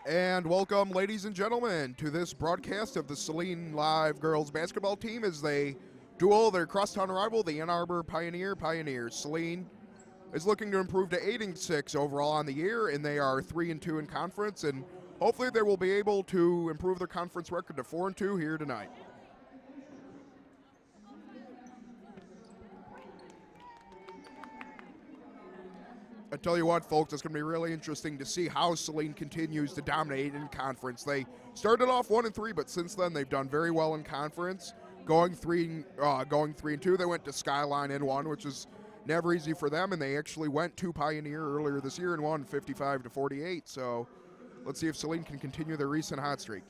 And welcome, ladies and gentlemen, to this broadcast of the Saline Live girls basketball team as they duel their crosstown rival, the Ann Arbor Pioneers. Saline is looking to improve to 8-6 overall on the year, and they are 3-2 in conference, and hopefully they will be able to improve their conference record to 4-2 here tonight. I tell you what, folks, it's going to be really interesting to see how Saline continues to dominate in conference. They started off 1-3, but since then they've done very well in conference. Going 3-2, they went to Skyline and won, which is never easy for them, and they actually went to Pioneer earlier this year and won 55-48. So let's see if Saline can continue their recent hot streak.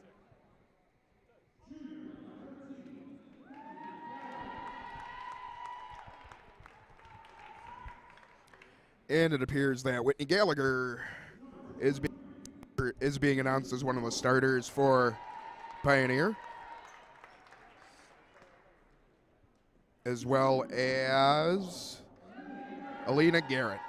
And it appears that Whitney Gallagher is being announced as one of the starters for Pioneer, as well as Alina Garrett.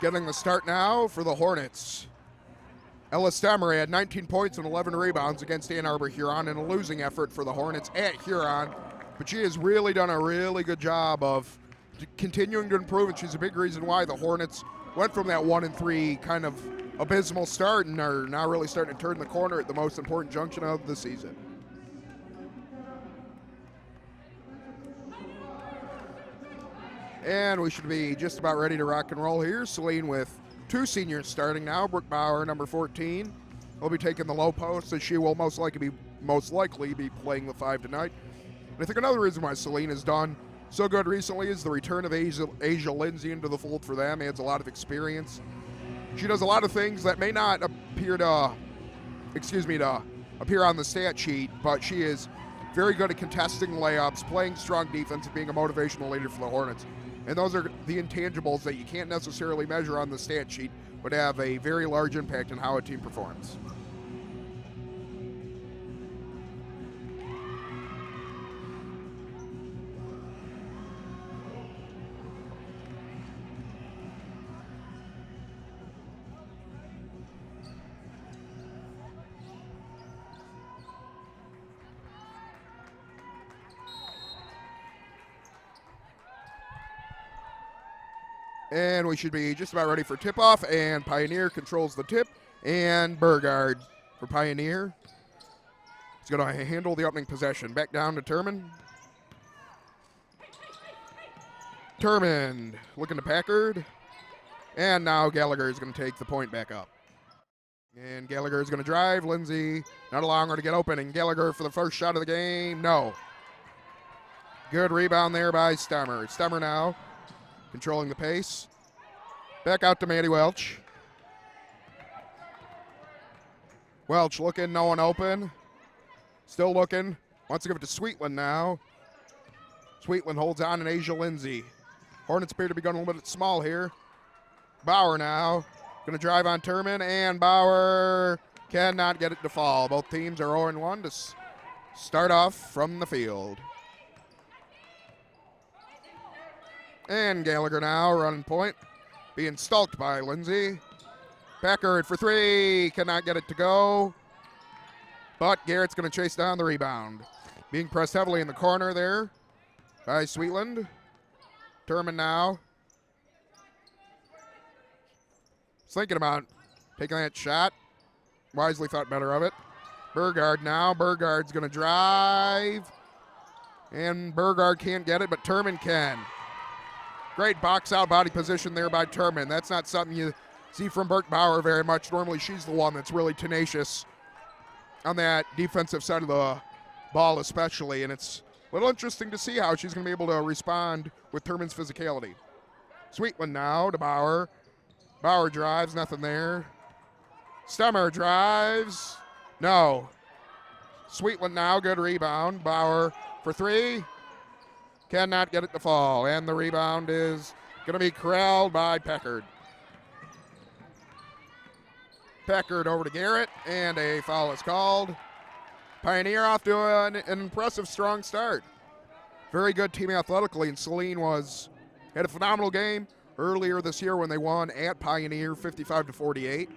Getting the start now for the Hornets. Ella Stammer had 19 points and 11 rebounds against Ann Arbor Huron in a losing effort for the Hornets at Huron. But she has really done a really good job of continuing to improve, and she's a big reason why the Hornets went from that 1-3 kind of abysmal start and are now really starting to turn the corner at the most important junction of the season. And we should be just about ready to rock and roll here. Saline with two seniors starting now. Brooke Bauer, number 14, will be taking the low post, as she will most likely be playing the 5 tonight. And I think another reason why Saline has done so good recently is the return of Asia Lindsay into the fold for them. Adds a lot of experience. She does a lot of things that may not appear on the stat sheet, but she is very good at contesting layups, playing strong defense, and being a motivational leader for the Hornets. And those are the intangibles that you can't necessarily measure on the stat sheet, but have a very large impact on how a team performs. And we should be just about ready for tip-off, and Pioneer controls the tip, and Burgard for Pioneer. He's going to handle the opening possession. Back down to Turman. Turman looking to Packard. And now Gallagher is going to take the point back up. And Gallagher is going to drive. Lindsay not allowing her to get open, and Gallagher for the first shot of the game. No. Good rebound there by Stammer. Stammer now controlling the pace. Back out to Maddie Welch. Welch looking, no one open. Still looking. Wants to give it to Sweetland now. Sweetland holds on, and Asia Lindsay. Hornets appear to be going a little bit small here. Bauer now. Going to drive on Turman, and Bauer cannot get it to fall. Both teams are 0-1 to start off from the field. And Gallagher now running point, being stalked by Lindsay. Packard for three, cannot get it to go. But Garrett's going to chase down the rebound. Being pressed heavily in the corner there by Sweetland. Turman now. He's thinking about taking that shot. Wisely thought better of it. Burgard now. Burgard's going to drive. And Burgard can't get it, but Turman can. Great box-out body position there by Turman. That's not something you see from Burke Bauer very much. Normally she's the one that's really tenacious on that defensive side of the ball especially, and it's a little interesting to see how she's going to be able to respond with Turman's physicality. Sweetland now to Bauer. Bauer drives, nothing there. Stemmer drives, no. Sweetland now, good rebound. Bauer for three. Cannot get it to fall, and the rebound is going to be corralled by Peckard. Peckard over to Garrett, and a foul is called. Pioneer off to an impressive, strong start. Very good team athletically, and Saline had a phenomenal game earlier this year when they won at Pioneer 55-48.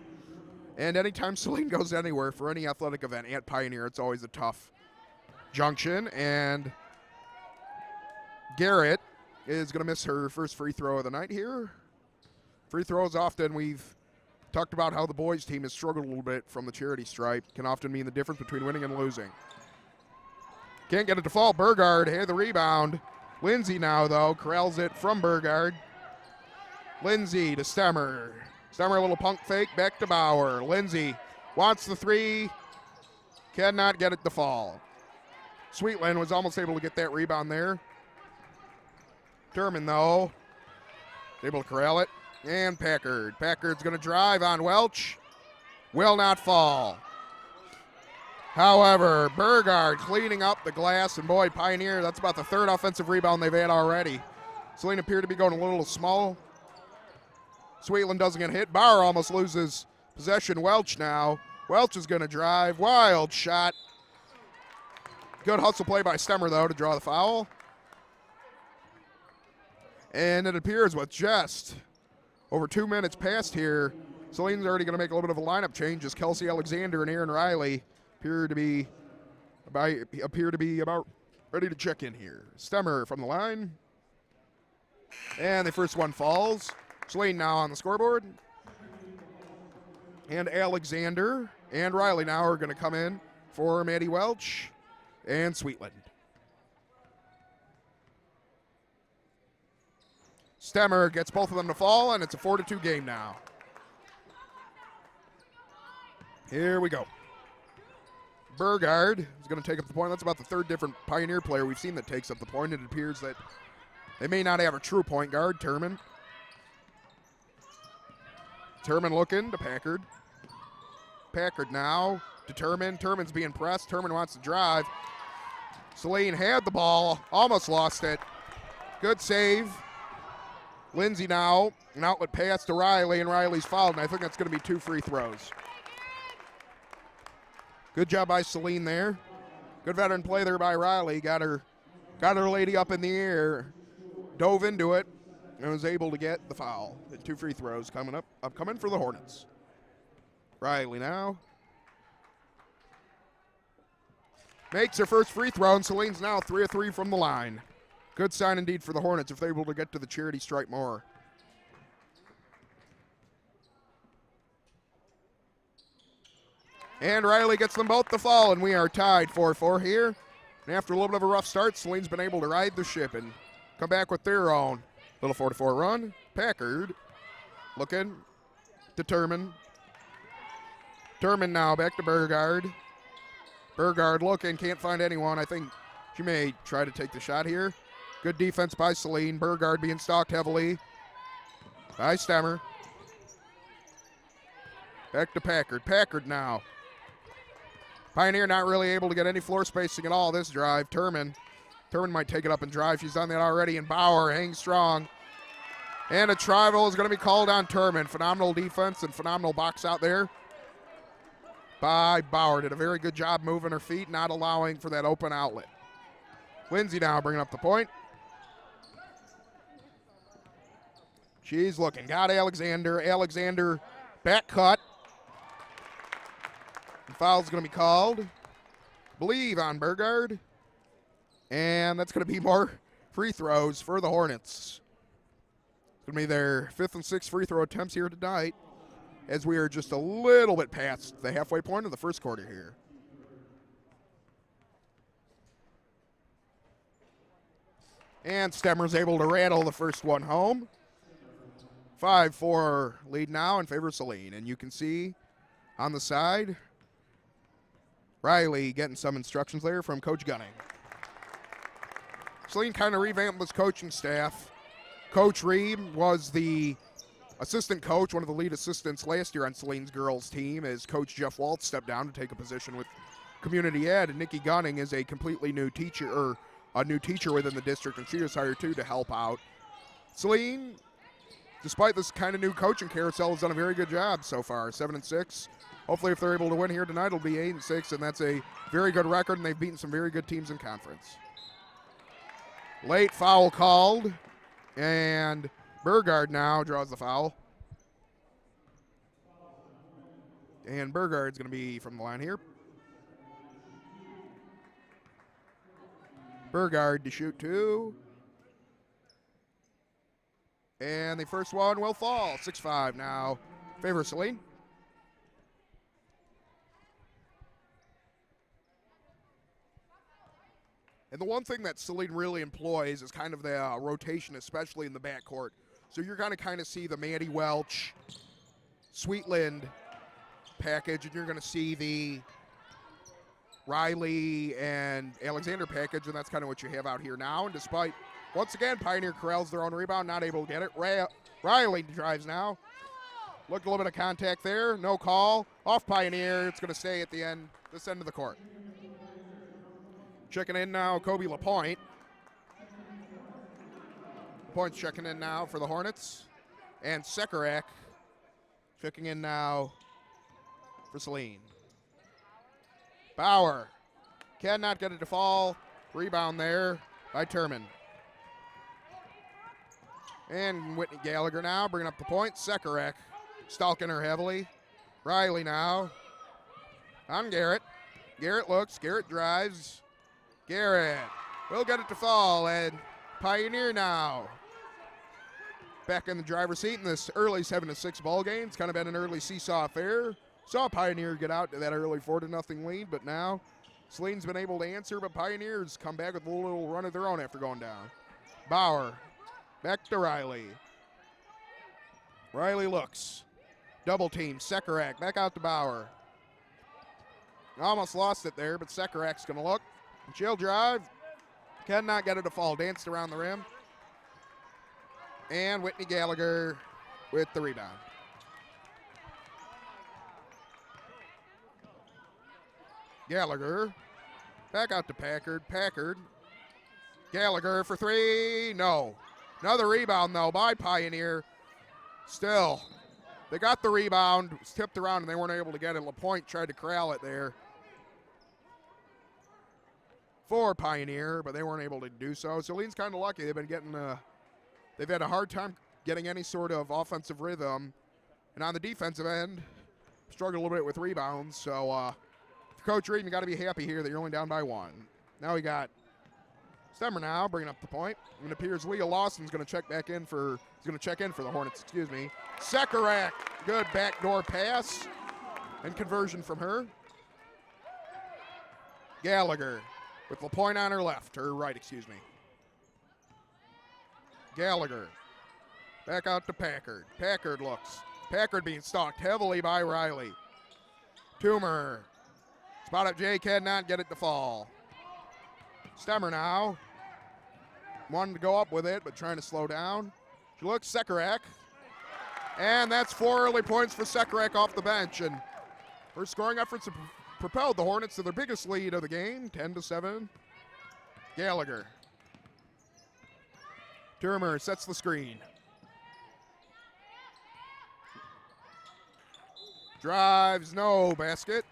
And anytime Saline goes anywhere for any athletic event at Pioneer, it's always a tough junction, and Garrett is going to miss her first free throw of the night here. Free throws often, we've talked about how the boys team has struggled a little bit from the charity stripe, can often mean the difference between winning and losing. Can't get it to fall. Burgard had the rebound. Lindsay now, though, corrals it from Burgard. Lindsay to Stemmer. Stemmer a little punk fake, back to Bauer. Lindsay wants the three, cannot get it to fall. Sweetland was almost able to get that rebound there. Turman, though, able to corral it. And Packard. Packard's going to drive on Welch. Will not fall. However, Burgard cleaning up the glass, and boy, Pioneer, that's about the third offensive rebound they've had already. Saline appeared to be going a little small. Sweetland doesn't get hit. Bauer almost loses possession. Welch now. Welch is going to drive. Wild shot. Good hustle play by Stemmer, though, to draw the foul. And it appears with just over 2 minutes past here, Saline's already going to make a little bit of a lineup change as Kelsey Alexander and Aaron Riley appear to be about ready to check in here. Stemmer from the line. And the first one falls. Saline now on the scoreboard. And Alexander and Riley now are going to come in for Maddie Welch and Sweetland. Stemmer gets both of them to fall, and it's a 4-2 game now. Here we go. Burgard is going to take up the point. That's about the third different Pioneer player we've seen that takes up the point. It appears that they may not have a true point guard. Turman. Turman looking to Packard. Packard now to Turman. Turman's being pressed. Turman wants to drive. Saline had the ball, almost lost it. Good save. Lindsay now, an outlet pass to Riley, and Riley's fouled, and I think that's going to be 2 free throws. Good job by Saline there. Good veteran play there by Riley. Got her lady up in the air, dove into it, and was able to get the foul. And 2 free throws coming up, upcoming for the Hornets. Riley now makes her first free throw, and Saline's now 3 of 3 from the line. Good sign indeed for the Hornets if they're able to get to the charity stripe more. And Riley gets them both to fall, and we are tied 4-4 here. And after a little bit of a rough start, Saline's been able to ride the ship and come back with their own little 4-4 run. Packard looking to Turman. Turman now back to Burgard. Burgard looking, can't find anyone. I think she may try to take the shot here. Good defense by Saline. Burgard being stalked heavily by Stemmer. Back to Packard. Packard now. Pioneer not really able to get any floor spacing at all this drive. Turman might take it up and drive. She's done that already, and Bauer hangs strong. And a travel is going to be called on Turman. Phenomenal defense and phenomenal box out there by Bauer. Did a very good job moving her feet, not allowing for that open outlet. Lindsay now bringing up the point. She's looking. Got Alexander. Alexander back cut. The foul's going to be called, believe, on Burgard. And that's going to be more free throws for the Hornets. It's going to be their 5th and 6th free throw attempts here tonight, as we are just a little bit past the halfway point of the first quarter here. And Stemmer's able to rattle the first one home. 5-4 lead now in favor of Saline. And you can see on the side, Riley getting some instructions there from Coach Gunning. Saline kind of revamped this coaching staff. Coach Reed was the assistant coach, one of the lead assistants last year on Saline's girls team, as Coach Jeff Waltz stepped down to take a position with community ed. And Nikki Gunning is a completely new teacher, or a new teacher within the district, and she was hired too to help out. Saline, despite this kind of new coaching carousel, has done a very good job so far. 7-6. Hopefully, if they're able to win here tonight, it'll be 8-6, and that's a very good record, and they've beaten some very good teams in conference. Late foul called, and Burgard now draws the foul. And Burgard's going to be from the line here. Burgard to shoot 2. And the first one will fall. 6-5 now. Favor Saline. And the one thing that Saline really employs is kind of the rotation, especially in the backcourt. So you're going to kind of see the Maddie Welch, Sweetland package, and you're going to see the Riley and Alexander package, and that's kind of what you have out here now. And despite, once again, Pioneer corrals their own rebound, not able to get it. Riley drives now. Looked a little bit of contact there. No call. Off Pioneer. It's going to stay at the end, this end of the court. Checking in now, Kobe LaPointe. LaPointe's checking in now for the Hornets. And Sekarak checking in now for Saline. Bauer cannot get it to fall. Rebound there by Turman. And Whitney Gallagher now bringing up the point. Sekarak stalking her heavily. Riley now on Garrett. Garrett looks. Garrett drives. Garrett will get it to fall, and Pioneer now back in the driver's seat in this early 7-6 ball game. It's kind of been an early seesaw affair. Saw Pioneer get out to that early 4-0 lead, but now Saline's been able to answer, but Pioneers come back with a little run of their own after going down. Bauer back to Riley. Riley looks. Double team. Sekarak back out to Bauer. Almost lost it there, but Sekarak's going to look. She'll drive. Cannot get it to fall. Danced around the rim. And Whitney Gallagher with the rebound. Gallagher back out to Packard. Packard. Gallagher for 3. No. Another rebound, though, by Pioneer. Still, they got the rebound. It was tipped around, and they weren't able to get it. LaPointe tried to corral it there for Pioneer, but they weren't able to do so. Saline's kind of lucky. They've been getting they've had a hard time getting any sort of offensive rhythm. And on the defensive end, struggled a little bit with rebounds. So, Coach Reed, you got to be happy here that you're only down by 1. Now we got Stemmer now bringing up the point. And it appears Leah Lawson's going to check in for the Hornets, excuse me. Sekarak, good backdoor pass and conversion from her. Gallagher with LaPointe on her left, or right, excuse me. Gallagher back out to Packard. Packard looks. Packard being stalked heavily by Riley. Toomer. Spot up Jay, cannot get it to fall. Stemmer now. Wanted to go up with it, but trying to slow down. She looks. Sekarak. And that's 4 early points for Sekarak off the bench. And her scoring efforts have propelled the Hornets to their biggest lead of the game, 10-7. Gallagher. Turmer sets the screen. Drives, no basket.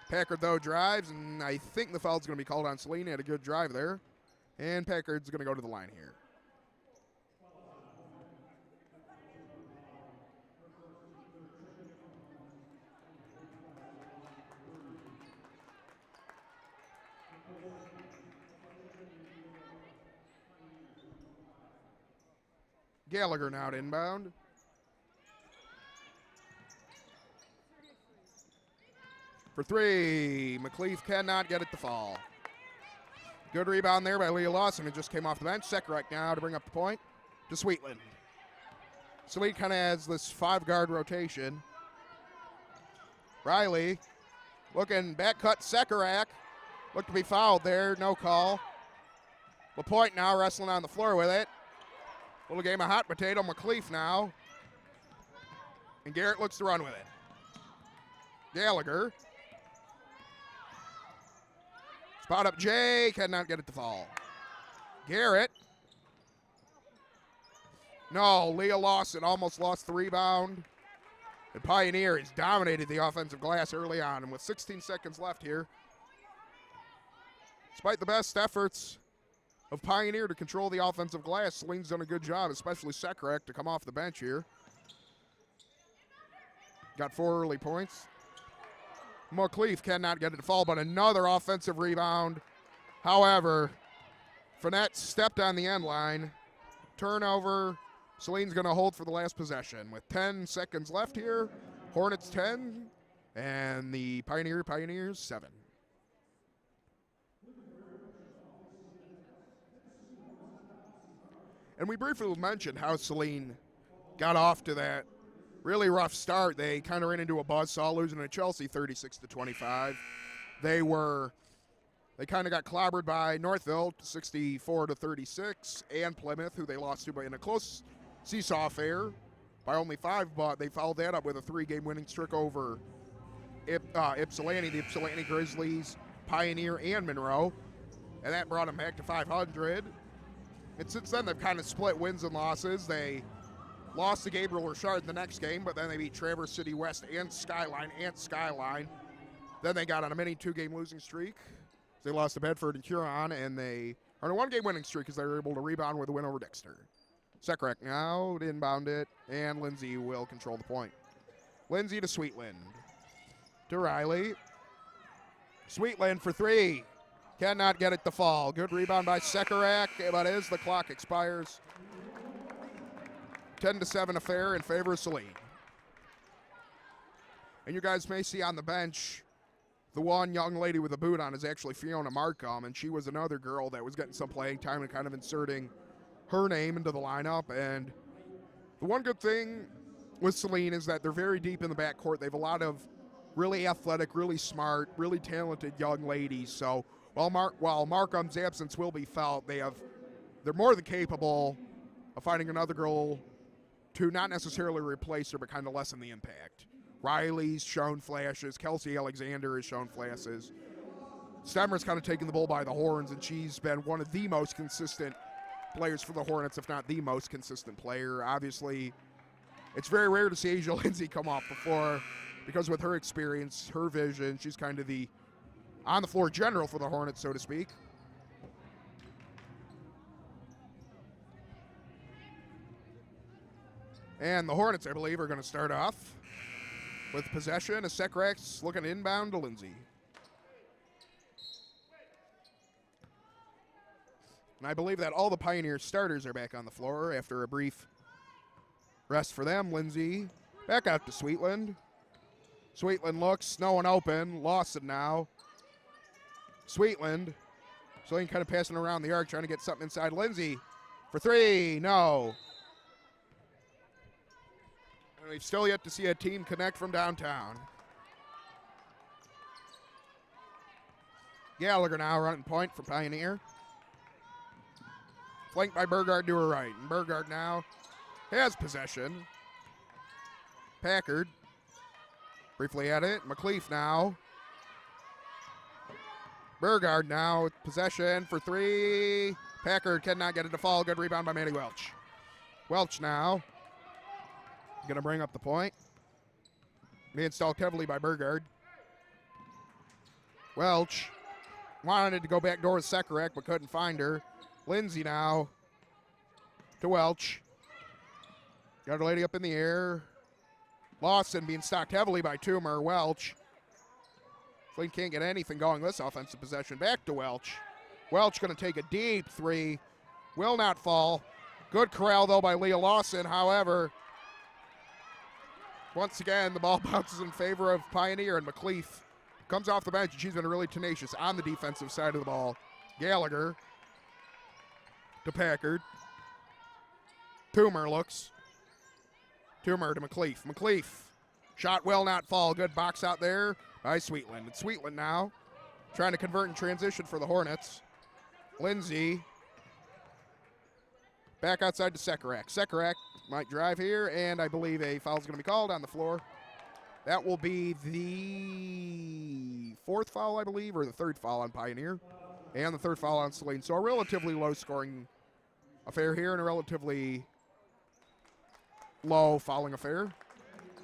Packard, though, drives, and I think the foul's going to be called on Saline. Had a good drive there. And Packard's going to go to the line here. Gallagher now to inbound. For 3, McLeaf cannot get it to fall. Good rebound there by Leah Lawson. It just came off the bench. Sekrek now to bring up the point to Sweetland. Saline kind of has this 5-guard rotation. Riley looking back cut. Sekrek looked to be fouled there. No call. LaPointe now wrestling on the floor with it. Little game of hot potato. McLeaf now. And Garrett looks to run with it. Gallagher. Spot up Jay, cannot get it to fall. Garrett. No, Leah Lawson almost lost the rebound. And Pioneer has dominated the offensive glass early on. And with 16 seconds left here, despite the best efforts of Pioneer to control the offensive glass, Saline's done a good job, especially Sekrek to come off the bench here. Got 4 early points. McLeaf cannot get it to fall, but another offensive rebound. However, Fournette stepped on the end line. Turnover. Saline's going to hold for the last possession. With 10 seconds left here, Hornets 10, and the Pioneers 7. And we briefly mentioned how Saline got off to that really rough start. They kind of ran into a buzzsaw, losing to Chelsea 36-25. They kind of got clobbered by Northville 64-36, and Plymouth, who they lost to in a close seesaw affair by only 5, but they followed that up with a 3-game winning streak over Ypsilanti, the Ypsilanti Grizzlies, Pioneer, and Monroe, and that brought them back to 500. And since then, they've kind of split wins and losses. They lost to Gabriel Richard the next game, but then they beat Traverse City West and Skyline. Then they got on a mini 2-game losing streak. They lost to Bedford and Huron, and they are on a 1-game winning streak because they were able to rebound with a win over Dexter. Sekrek now to inbound it, and Lindsay will control the point. Lindsay to Sweetland. To Riley. Sweetland for 3. Cannot get it to fall. Good rebound by Sekrek, but as the clock expires, 10-7 affair in favor of Saline. And you guys may see on the bench, the one young lady with a boot on is actually Fiona Markham, and she was another girl that was getting some playing time and kind of inserting her name into the lineup. And the one good thing with Saline is that they're very deep in the backcourt. They have a lot of really athletic, really smart, really talented young ladies. So while Markham's absence will be felt, they're more than capable of finding another girl to not necessarily replace her, but kind of lessen the impact. Riley's shown flashes. Kelsey Alexander has shown flashes. Stemmer's kind of taken the bull by the horns, and she's been one of the most consistent players for the Hornets, if not the most consistent player. Obviously, it's very rare to see Asia Lindsay come off before, because with her experience, her vision, she's kind of the on-the-floor general for the Hornets, so to speak. And the Hornets, I believe, are going to start off with possession. Sekrek's looking inbound to Lindsay. And I believe that all the Pioneer starters are back on the floor after a brief rest for them. Lindsay back out to Sweetland. Sweetland looks, no one open. Lawson now. Sweetland. Saline kind of passing around the arc, trying to get something inside. Lindsay for 3. No. And we've still yet to see a team connect from downtown. Gallagher now running point for Pioneer. Flanked by Burgard to her right. And Burgard now has possession. Packard briefly at it. McLeaf now. Burgard now with possession for 3. Packard cannot get it to fall. Good rebound by Manny Welch. Welch now going to bring up the point. Being stalked heavily by Burgard. Welch wanted to go back door with Sekrek, but couldn't find her. Lindsay now to Welch. Got her lady up in the air. Lawson being stalked heavily by Toomer. Welch. Saline can't get anything going this offensive possession. Back to Welch. Welch going to take a deep 3. Will not fall. Good corral, though, by Leah Lawson. However, once again, the ball bounces in favor of Pioneer, and McLeaf comes off the bench, and she's been really tenacious on the defensive side of the ball Gallagher to Packard. Toomer looks. Toomer to McLeaf. McLeaf. Shot will not fall. Good box out there by Sweetland. It's Sweetland now trying to convert in transition for the Hornets. Lindsay back outside to Sekarak. Sekarak might drive here, and I believe a foul is going to be called on the floor. That will be the fourth foul, I believe, or the third foul on Pioneer, and the third foul on Saline. So a relatively low-scoring affair here and a relatively low fouling affair.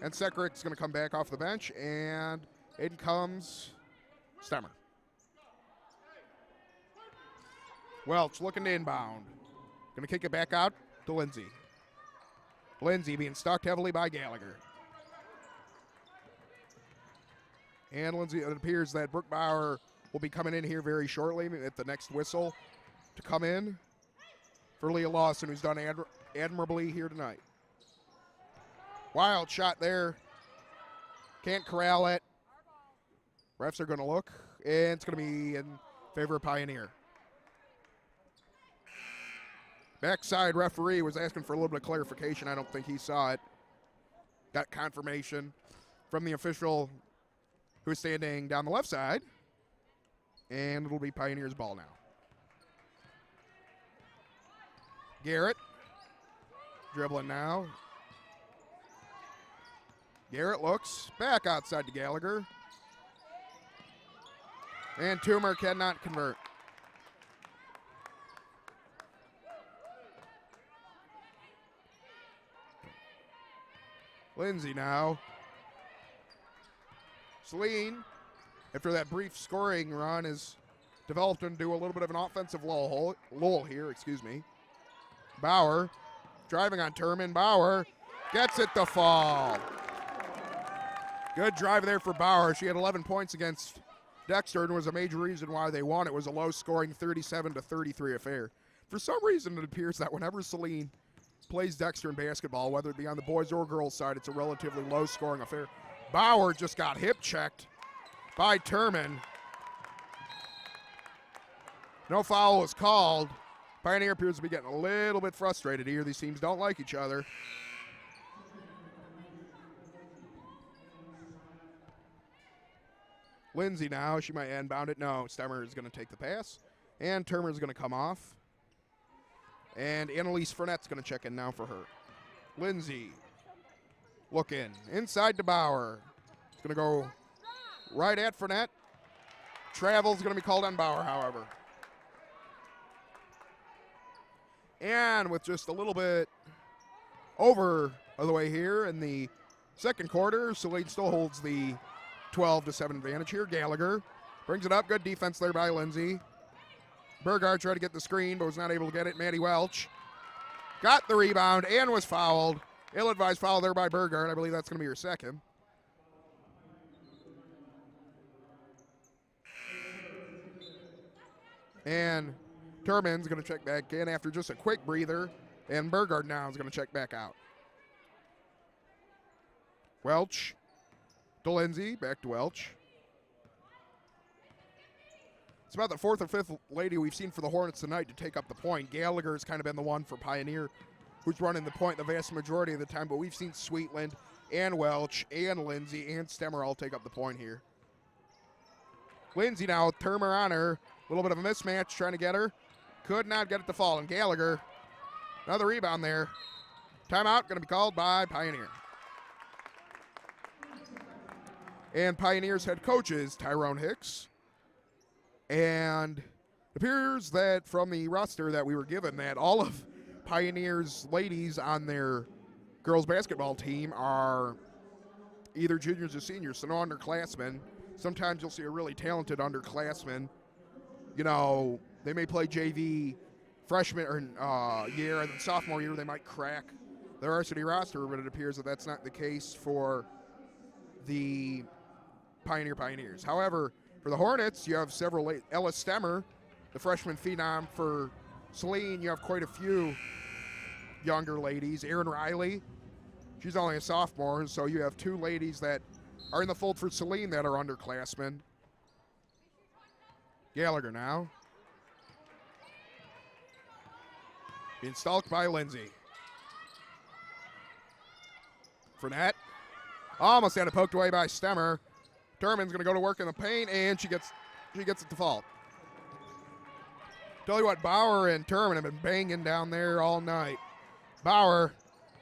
And Sekarak's going to come back off the bench, and in comes Stemmer. Welch looking to inbound. Going to kick it back out to Lindsay. Lindsay being stalked heavily by Gallagher. And Lindsay, it appears that Brooke Bauer will be coming in here very shortly at the next whistle to come in for Leah Lawson, who's done admirably here tonight. Wild shot there. Can't corral it. Refs are going to look, and it's going to be in favor of Pioneer. Backside referee was asking for a little bit of clarification. I don't think he saw it. Got confirmation from the official who's standing down the left side. And it'll be Pioneer's ball now. Garrett dribbling now. Garrett looks back outside to Gallagher. And Toomer cannot convert. Lindsay now. Saline, after that brief scoring run, has developed into a little bit of an offensive lull here. Bauer driving on Turman. Bauer gets it to fall. Good drive there for Bauer. She had 11 points against Dexter and was a major reason why they won. It was a low-scoring 37-33 affair. For some reason, it appears that whenever Saline plays Dexter in basketball, whether it be on the boys or girls side, it's a relatively low-scoring affair. Bauer just got hip-checked by Turman. No foul was called. Pioneer appears to be getting a little bit frustrated here. These teams don't like each other. Lindsay now, she might inbound it. No, Stemmer is going to take the pass. And Turner is going to come off. And Annalise Frenette's going to check in now for her. Lindsay looking inside to Bauer. It's going to go right at Frenette. Travel's going to be called on Bauer, however. And with just a little bit over of the way here in the second quarter, Saline still holds the 12-7 advantage here. Gallagher brings it up. Good defense there by Lindsay. Burgard tried to get the screen, but was not able to get it. Maddie Welch got the rebound and was fouled. Ill-advised foul there by Burgard. I believe that's going to be her second. And Turman's going to check back in after just a quick breather. And Burgard now is going to check back out. Welch to Lindsay, back to Welch. It's about the fourth or fifth lady we've seen for the Hornets tonight to take up the point. Gallagher has kind of been the one for Pioneer who's running the point the vast majority of the time, but we've seen Sweetland and Welch and Lindsay and Stemmer all take up the point here. Lindsay now, Turner on her. A little bit of a mismatch trying to get her. Could not get it to fall. And Gallagher, another rebound there. Timeout going to be called by Pioneer. And Pioneer's head coach is Tyrone Hicks. And it appears that from the roster that we were given that all of Pioneer's ladies on their girls basketball team are either juniors or seniors, so no underclassmen. Sometimes you'll see a really talented underclassman. You know, they may play JV freshman year, and then sophomore year they might crack the varsity roster, but it appears that that's not the case for the Pioneers. However, for the Hornets, you have several Ella Stemmer, the freshman phenom. For Saline, you have quite a few younger ladies. Erin Riley, she's only a sophomore, so you have two ladies that are in the fold for Saline that are underclassmen. Gallagher now. Being stalked by Lindsay. Fournette almost had it poked away by Stemmer. Turman's going to go to work in the paint, and she gets it to fall. Tell you what, Bauer and Turman have been banging down there all night. Bauer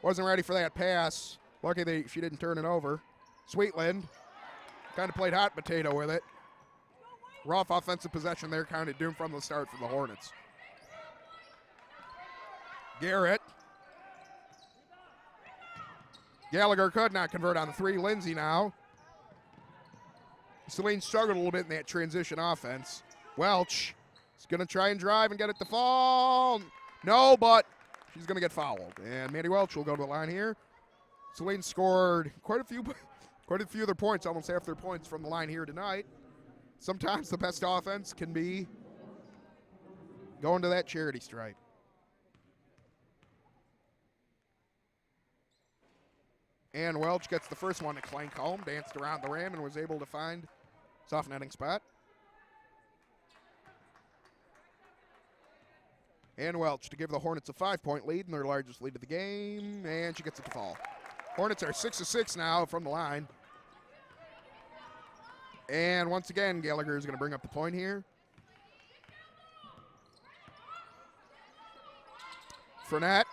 wasn't ready for that pass. Lucky she didn't turn it over. Sweetland kind of played hot potato with it. Rough offensive possession there, kind of doomed from the start for the Hornets. Garrett. Gallagher could not convert on the three. Lindsay now. Saline struggled a little bit in that transition offense. Welch is going to try and drive and get it to fall. No, but she's going to get fouled. And Mandy Welch will go to the line here. Saline scored quite a few of their points, almost half their points from the line here tonight. Sometimes the best offense can be going to that charity stripe. And Welch gets the first one to clank home, danced around the rim, and was able to find soft netting spot. And Welch to give the Hornets a 5-point lead and their largest lead of the game, and she gets it to fall. Hornets are 6 of 6 now from the line. And once again, Gallagher is going to bring up the point here. Fournette.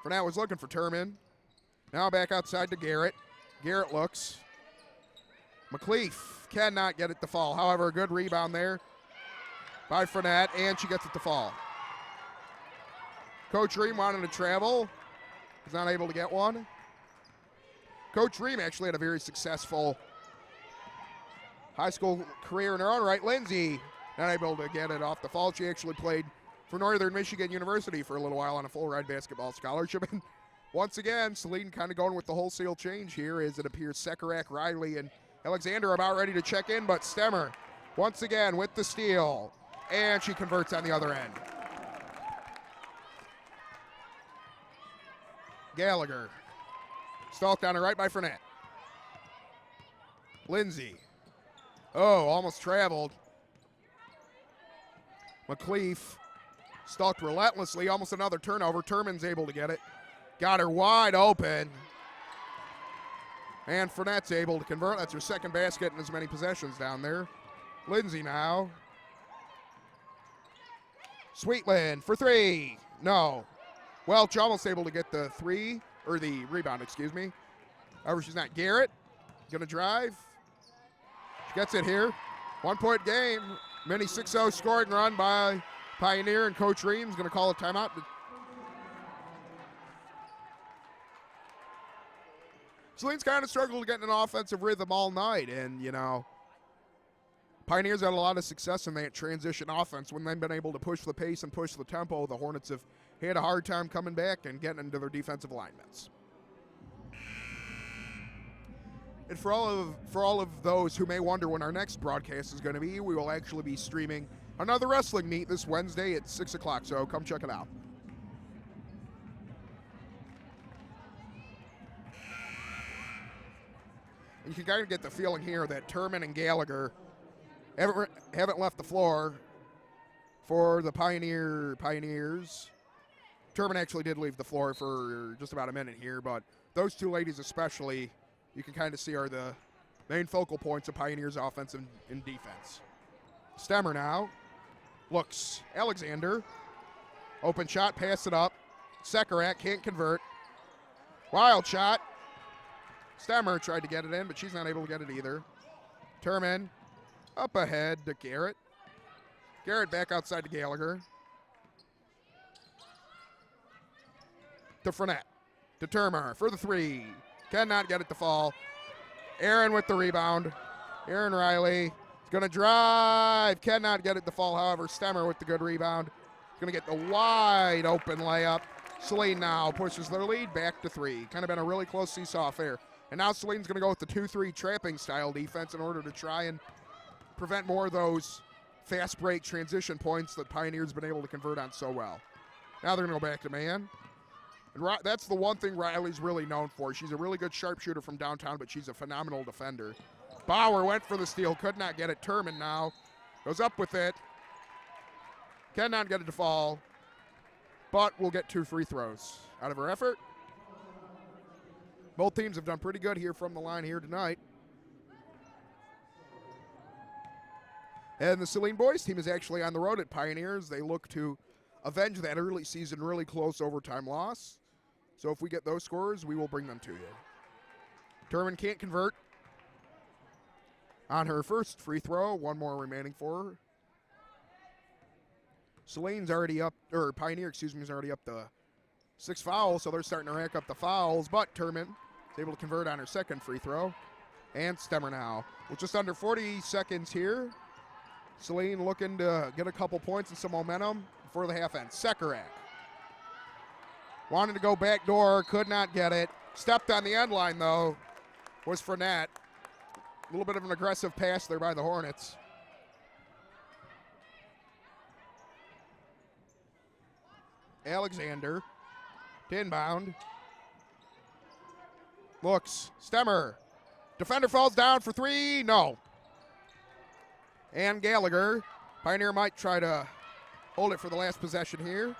Fournette was looking for Turman. Now back outside to Garrett. Garrett looks. McLeaf cannot get it to fall. However, a good rebound there by Fournette, and she gets it to fall. Coach Ream wanted to travel. He's not able to get one. Coach Ream actually had a very successful high school career in her own right. Lindsay not able to get it off the fall. She actually played for Northern Michigan University for a little while on a full-ride basketball scholarship. And once again, Saline kind of going with the wholesale change here as it appears Sekarak, Riley, and Alexander about ready to check in, but Stemmer once again with the steal, and she converts on the other end. Gallagher stalked on her right by Fournette. Lindsay. Oh, almost traveled. McLeaf stalked relentlessly, almost another turnover. Turman's able to get it. Got her wide open. And Fournette's able to convert. That's her second basket in as many possessions down there. Lindsay now. Sweetland for three. No. Welch almost able to get the three, or the rebound, excuse me. However, she's not. Garrett going to drive. She gets it here. 1-point game. Mini 6-0 scoring run by Pioneer, and Coach Ream's going to call a timeout. Saline's kind of struggled to get an offensive rhythm all night, and, you know, Pioneers had a lot of success in that transition offense when they've been able to push the pace and push the tempo. The Hornets have had a hard time coming back and getting into their defensive alignments. And for all of those who may wonder when our next broadcast is going to be, we will actually be streaming another wrestling meet this Wednesday at 6 o'clock, so come check it out. You can kind of get the feeling here that Turman and Gallagher haven't left the floor for the Pioneers. Turman actually did leave the floor for just about a minute here, but those two ladies especially, you can kind of see are the main focal points of Pioneers' offense and defense. Stemmer now looks. Alexander. Open shot, pass it up. Sekarak can't convert. Wild shot. Stemmer tried to get it in, but she's not able to get it either. Turman up ahead to Garrett. Garrett back outside to Gallagher. To Fournette. To Turmer for the three. Cannot get it to fall. Aaron with the rebound. Aaron Riley is going to drive. Cannot get it to fall. However, Stemmer with the good rebound. Going to get the wide open layup. Saline now pushes their lead back to three. Kind of been a really close seesaw affair. And now Saline's going to go with the 2-3 trapping style defense in order to try and prevent more of those fast break transition points that Pioneers been able to convert on so well. Now they're going to go back to man. And that's the one thing Riley's really known for. She's a really good sharpshooter from downtown, but she's a phenomenal defender. Bauer went for the steal, could not get it. Turman now goes up with it. Cannot get it to fall. but we'll get 2 free throws out of her effort. Both teams have done pretty good here from the line here tonight. And the Saline boys team is actually on the road at Pioneers. They look to avenge that early season really close overtime loss. So if we get those scores, we will bring them to you. Turman can't convert on her first free throw. 1 more remaining for her. Saline's already up, or Pioneer, excuse me, is already up to 6 fouls, so they're starting to rack up the fouls. But Turman is able to convert on her second free throw. And Stemmer now. With just under 40 seconds here, Saline looking to get a couple points and some momentum before the half end. Sekarak wanted to go back door, could not get it. Stepped on the end line, though, was Fournette. A little bit of an aggressive pass there by the Hornets. Alexander, to inbound. Looks, Stemmer. Defender falls down for 3, no. And Gallagher. Pioneer might try to hold it for the last possession here.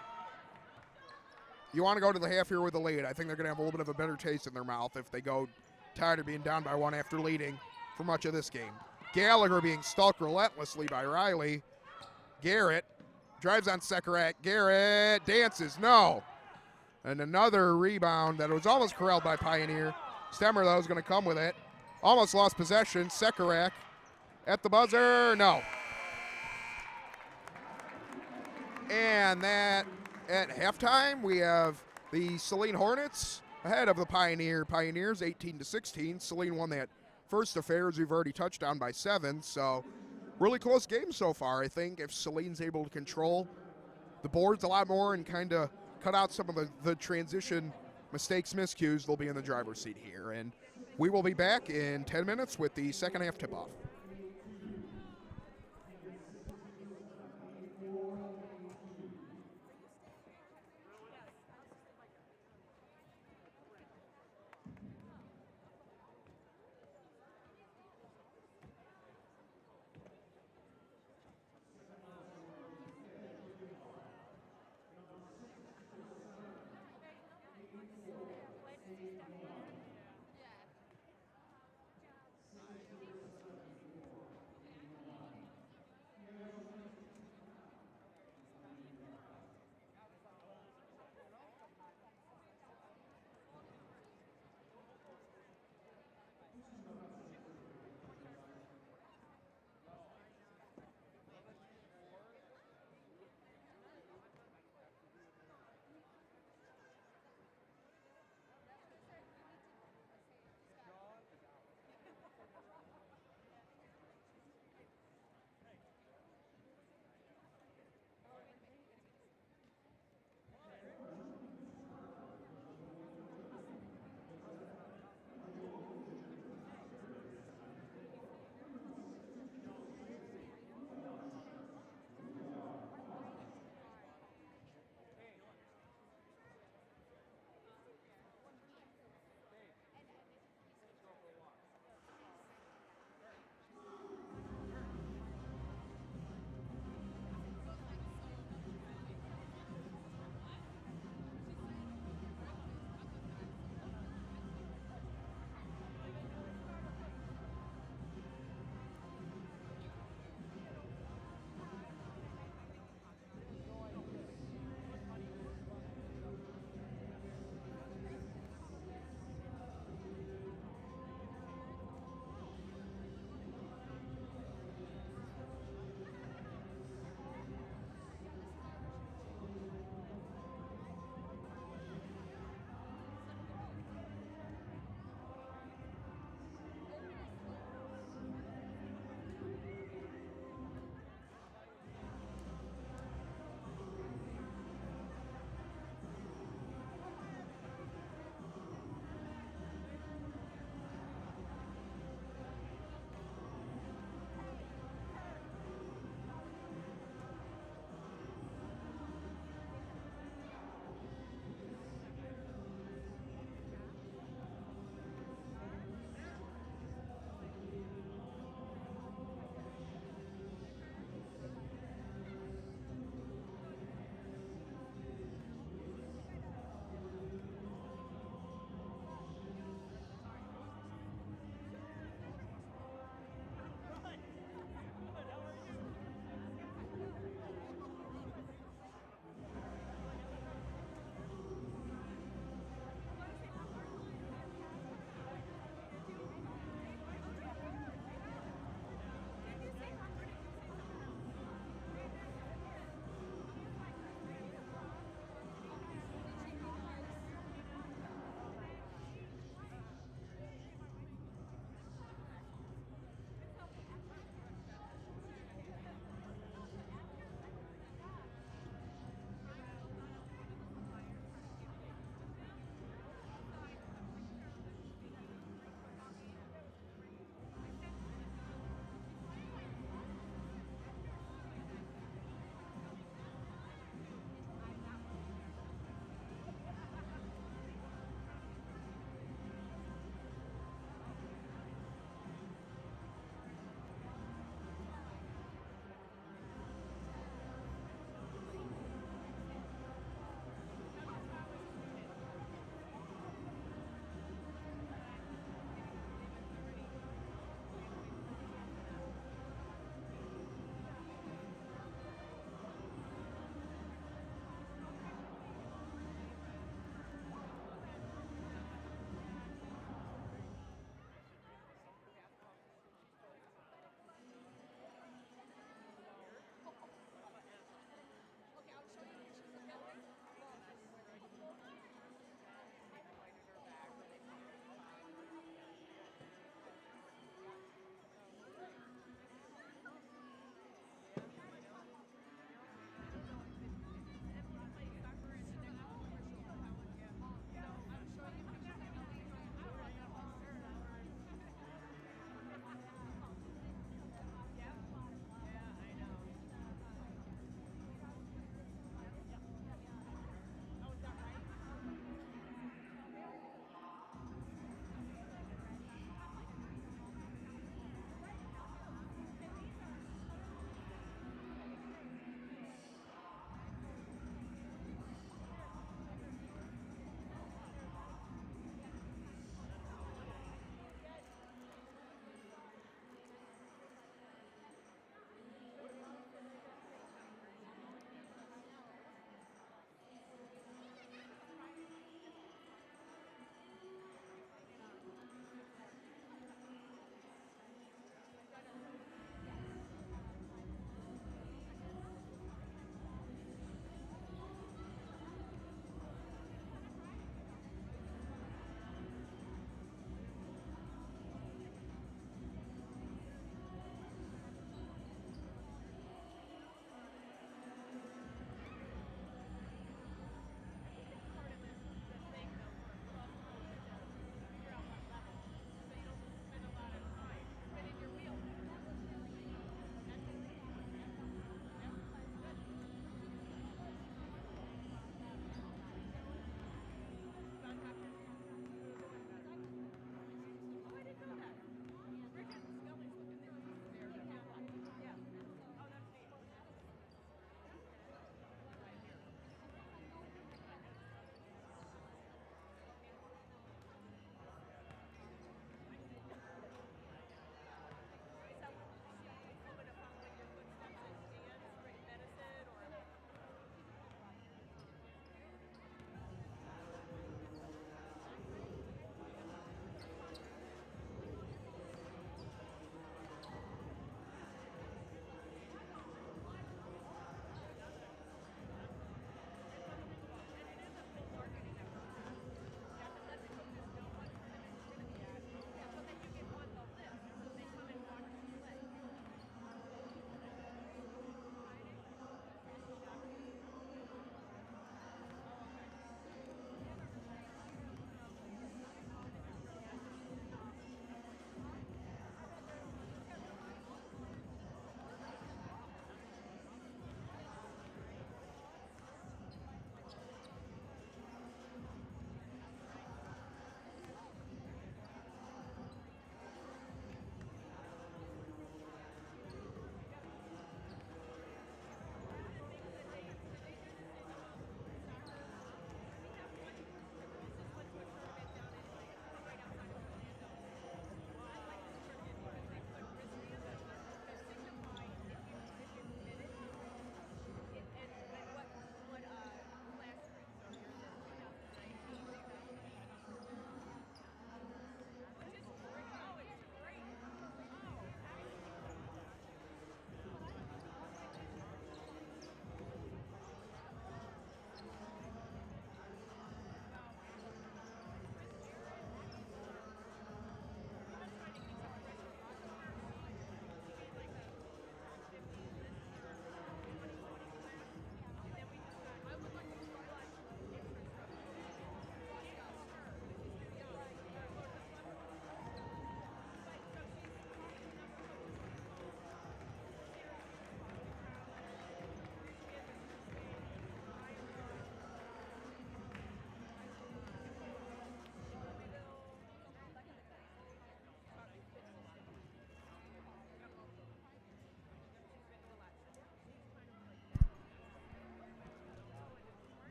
You want to go to the half here with the lead. I think they're going to have a little bit of a better taste in their mouth if they go tired of being down by 1 after leading for much of this game. Gallagher being stalked relentlessly by Riley. Garrett drives on Sekarak. Garrett dances, no. And another rebound that was almost corralled by Pioneer. Stemmer, though, is going to come with it. Almost lost possession. Sekarak at the buzzer, no. And that at halftime, we have the Saline Hornets ahead of the Pioneers, 18-16. Saline won that first affair, as we've already touched on, by 7. So really close game so far. I think if Saline's able to control the boards a lot more and kind of cut out some of the transition mistakes, miscues, they'll be in the driver's seat here. And we will be back in 10 minutes with the second half tip-off.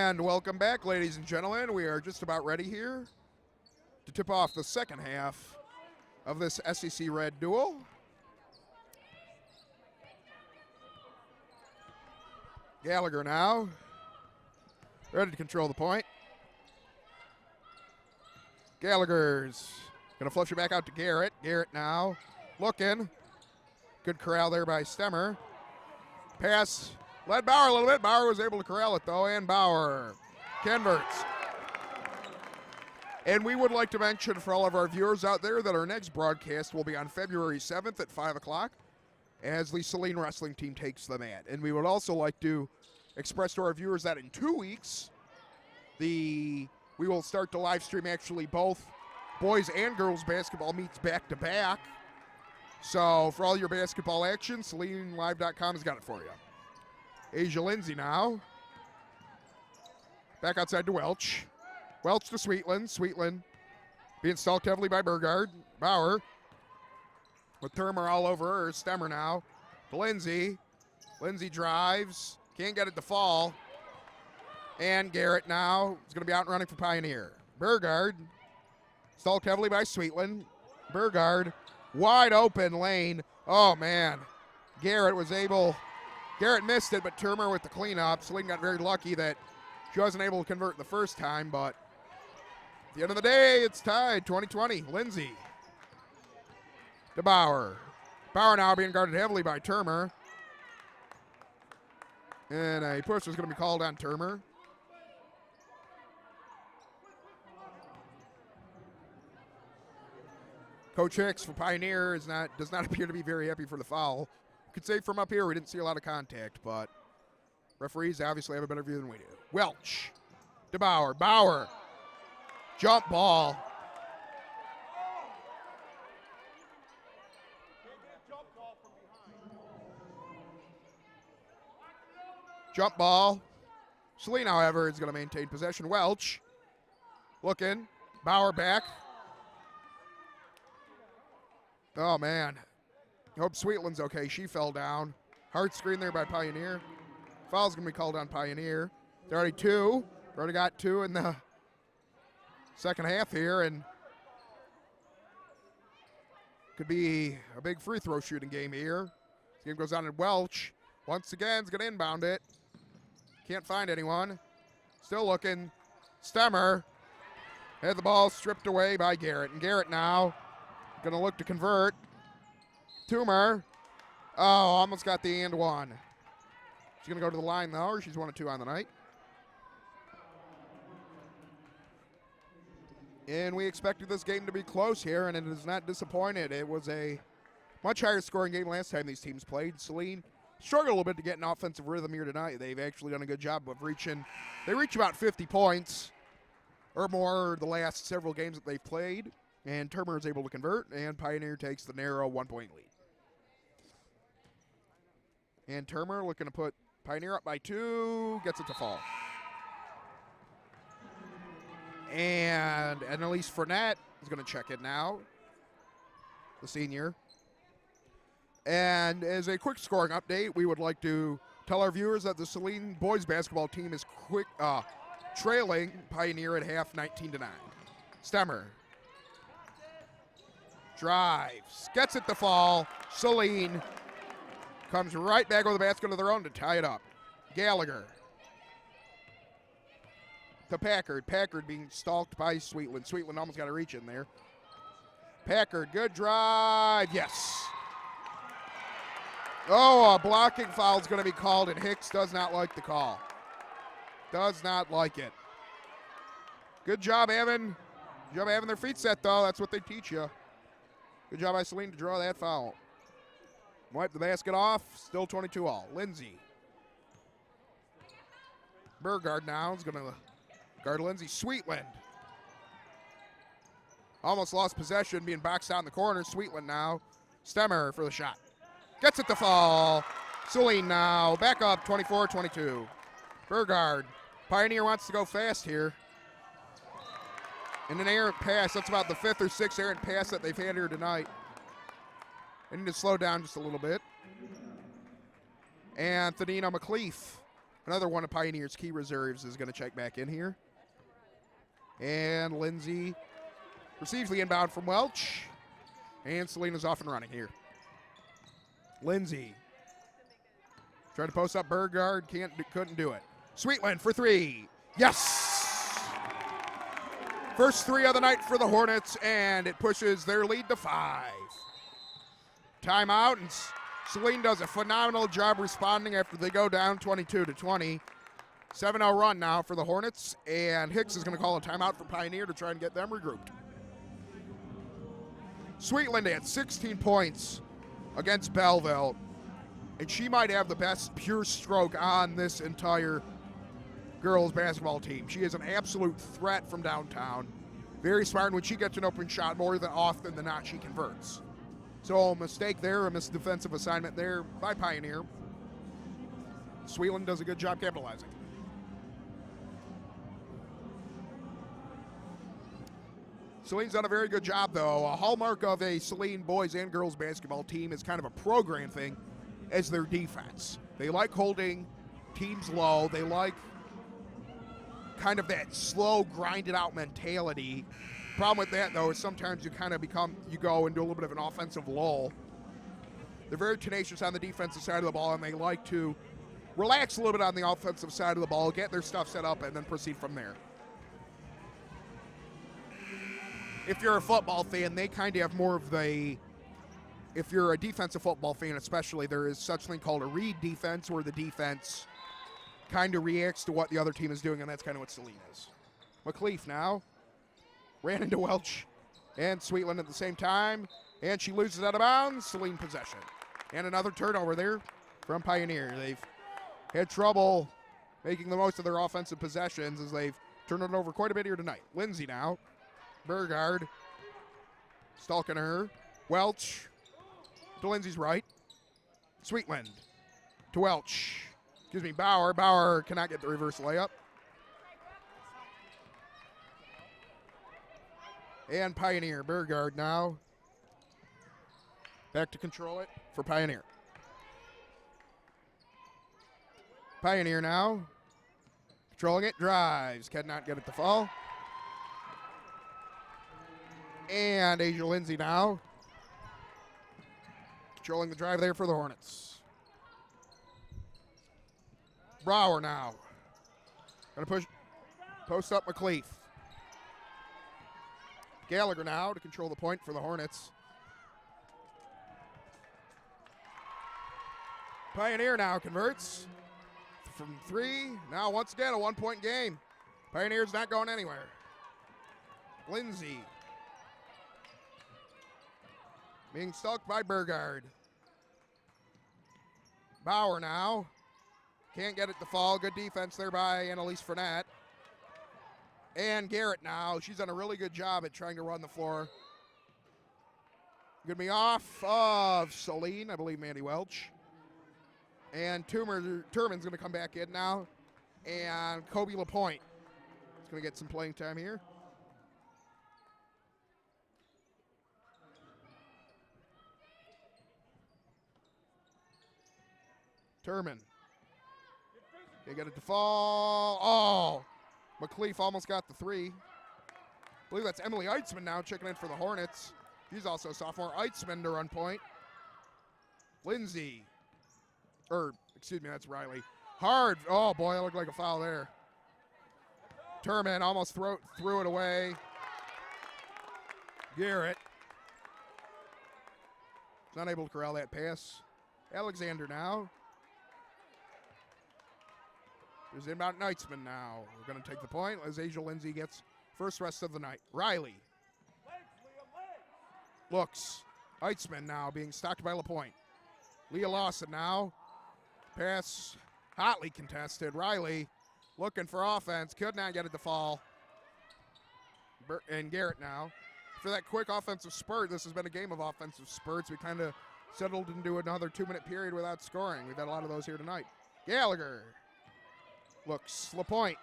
And welcome back, ladies and gentlemen. We are just about ready here to tip off the second half of this SEC Red duel. Gallagher now, ready to control the point. Gallagher's going to flush it back out to Garrett. Garrett now looking. Good corral there by Stemmer. Pass led Bauer a little bit. Bauer was able to corral it, though, and Bauer converts. And we would like to mention for all of our viewers out there that our next broadcast will be on February 7th at 5 o'clock as the Saline wrestling team takes the mat. And we would also like to express to our viewers that in 2 weeks, we will start to live stream actually both boys and girls basketball meets back-to-back. So for all your basketball action, SalineLive.com has got it for you. Asia Lindsay now. Back outside to Welch. Welch to Sweetland. Sweetland being stalked heavily by Burgard. Bauer with Termer all over her. Stemmer now to Lindsay. Lindsay drives. Can't get it to fall. And Garrett now is going to be out and running for Pioneer. Burgard stalked heavily by Sweetland. Burgard wide open lane. Oh, man. Garrett missed it, but Termer with the cleanup. Saline got very lucky that she wasn't able to convert the first time, but at the end of the day, it's tied, 20-20. Lindsay to Bauer. Bauer now being guarded heavily by Termer. And a push is going to be called on Termer. Coach Hicks for Pioneer does not appear to be very happy for the foul. You could say from up here we didn't see a lot of contact, but referees obviously have a better view than we do. Welch to Bauer. Bauer. Jump ball. Jump ball. Saline, however, is going to maintain possession. Welch looking. Bauer back. Oh, man. Hope Sweetland's okay. She fell down. Hard screen there by Pioneer. Foul's going to be called on Pioneer. They're already two. Already got two in the second half here, and could be a big free throw shooting game here. This game goes on to Welch. Once again, is going to inbound it. Can't find anyone. Still looking. Stemmer had the ball stripped away by Garrett. And Garrett now going to look to convert. Toomer. Oh, almost got the and one. She's going to go to the line, though, or she's 1 of 2 on the night. And we expected this game to be close here, and it is not disappointed. It was a much higher scoring game last time these teams played. Saline struggled a little bit to get an offensive rhythm here tonight. They've actually done a good job of reaching. They reach about 50 points or more the last several games that they've played. And Termer is able to convert, and Pioneer takes the narrow 1-point lead. And Termer looking to put Pioneer up by 2, gets it to fall. And Annalise Fournette is going to check it now, the senior. And as a quick scoring update, we would like to tell our viewers that the Saline boys basketball team is trailing Pioneer at half 19-9. Stemmer drives, gets it to fall. Saline comes right back with a basket of their own to tie it up. Gallagher to Packard. Packard being stalked by Sweetland. Sweetland almost got a reach in there. Packard, good drive. Yes. Oh, a blocking foul is going to be called, and Hicks does not like the call. Does not like it. Good job having their feet set, though. That's what they teach you. Good job by Saline to draw that foul. Wipe the basket off. Still 22-all. Lindsay. Burgard now is going to guard Lindsay. Sweetland. Almost lost possession, being boxed out in the corner. Sweetland now. Stemmer for the shot. Gets it to fall. Saline now. Back up, 24-22. Burgard. Pioneer wants to go fast here. And an errant pass. That's about the 5th or 6th errant pass that they've had here tonight. They need to slow down just a little bit. And Thanina McLeaf Another one of Pioneer's key reserves is going to check back in here. And Lindsay receives the inbound from Welch. And Saline is off and running here. Lindsay tried to post up Burgard, couldn't do it. Sweetland for three. Yes! First three of the night for the Hornets, and it pushes their lead to 5. Timeout, and Saline does a phenomenal job responding after they go down 22-20. 7-0 run now for the Hornets, and Hicks is going to call a timeout for Pioneer to try and get them regrouped. Sweetland had 16 points against Belleville, and she might have the best pure stroke on this entire girls basketball team. She is an absolute threat from downtown. Very smart. When she gets an open shot, more than often than not, she converts. So a mistake there, a missed defensive assignment there by Pioneer. Sweetland does a good job capitalizing. Saline's done a very good job, though. A hallmark of a Saline boys and girls basketball team is kind of a program thing as their defense. They like holding teams low. They like kind of that slow, grinded out mentality. Problem with that, though, is sometimes you kind of you go into a little bit of an offensive lull. They're very tenacious on the defensive side of the ball, and they like to relax a little bit on the offensive side of the ball, get their stuff set up, and then proceed from there. If you're a football fan, they kind of have more of if you're a defensive football fan especially, there is such thing called a read defense, where the defense kind of reacts to what the other team is doing, and that's kind of what Saline is. McLeaf now ran into Welch and Sweetland at the same time, and she loses out of bounds. Saline possession. And another turnover there from Pioneer. They've had trouble making the most of their offensive possessions as they've turned it over quite a bit here tonight. Lindsay now. Burgard stalking her. Welch to Lindsay's right. Sweetland to Welch. Excuse me, Bauer. Bauer cannot get the reverse layup. And Pioneer. Burgard now back to control it for Pioneer. Pioneer now controlling it. Drives. Cannot get it to fall. And Asia Lindsay now controlling the drive there for the Hornets. Brower now going to post up McLeaf. Gallagher now to control the point for the Hornets. Pioneer now converts from 3. Now once again a 1-point game. Pioneer's not going anywhere. Lindsay being stalked by Burgard. Bauer now. Can't get it to fall. Good defense there by Annalise Fournette. And Garrett now. She's done a really good job at trying to run the floor. Going to be off of Saline, I believe Mandy Welch. And Turman's going to come back in now. And Kobe LaPointe is going to get some playing time here. Turman. They get it to fall. Oh, McLeaf almost got the 3. I believe that's Emily Eitzman now checking in for the Hornets. She's also a sophomore. Eitzman to run point. Lindsay. Excuse me, that's Riley. Hard. Oh, boy, that looked like a foul there. Turman almost threw it away. Garrett. Not able to corral that pass. Alexander now. There's inbound Knightsman now. We're going to take the point as Asia Lindsay gets first rest of the night. Riley. Looks. Eitzman now being stalked by LaPointe. Leah Lawson now. Pass hotly contested. Riley looking for offense. Could not get it to fall. And Garrett now. For that quick offensive spurt, this has been a game of offensive spurts. We kind of settled into another 2-minute period without scoring. We've had a lot of those here tonight. Gallagher. Looks. LaPointe.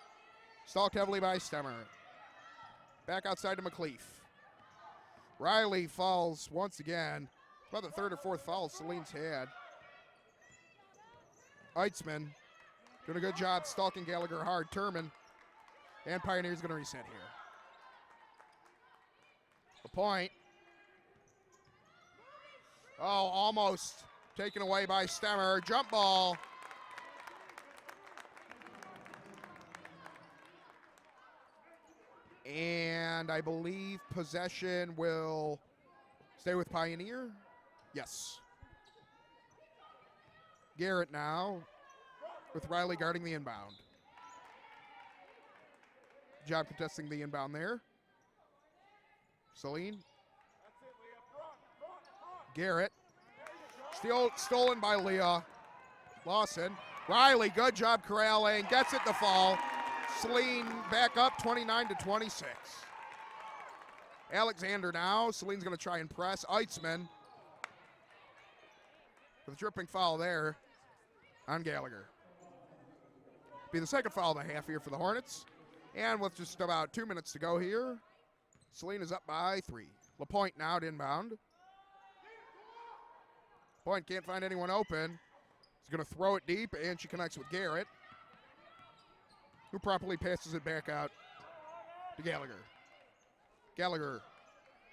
Stalked heavily by Stemmer. Back outside to McLeaf. Riley falls once again. About the 3rd or 4th foul Saline's had. Eitzman Doing a good job stalking Gallagher hard. Turman. And Pioneer's going to reset here. The point. Oh, almost taken away by Stemmer. Jump ball. And I believe possession will stay with Pioneer. Yes. Garrett now with Riley guarding the inbound. Job contesting the inbound there. Saline. Garrett. Stolen by Leah. Lawson. Riley, good job corralling. Gets it to fall. Saline back up 29-26. Alexander now. Saline's going to try and press. Eitzman with a dripping foul there on Gallagher. Be the second foul of the half here for the Hornets. And with just about 2 minutes to go here, Saline is up by 3. LaPointe now to inbound. Point can't find anyone open. He's going to throw it deep, and she connects with Garrett, who properly passes it back out to Gallagher. Gallagher,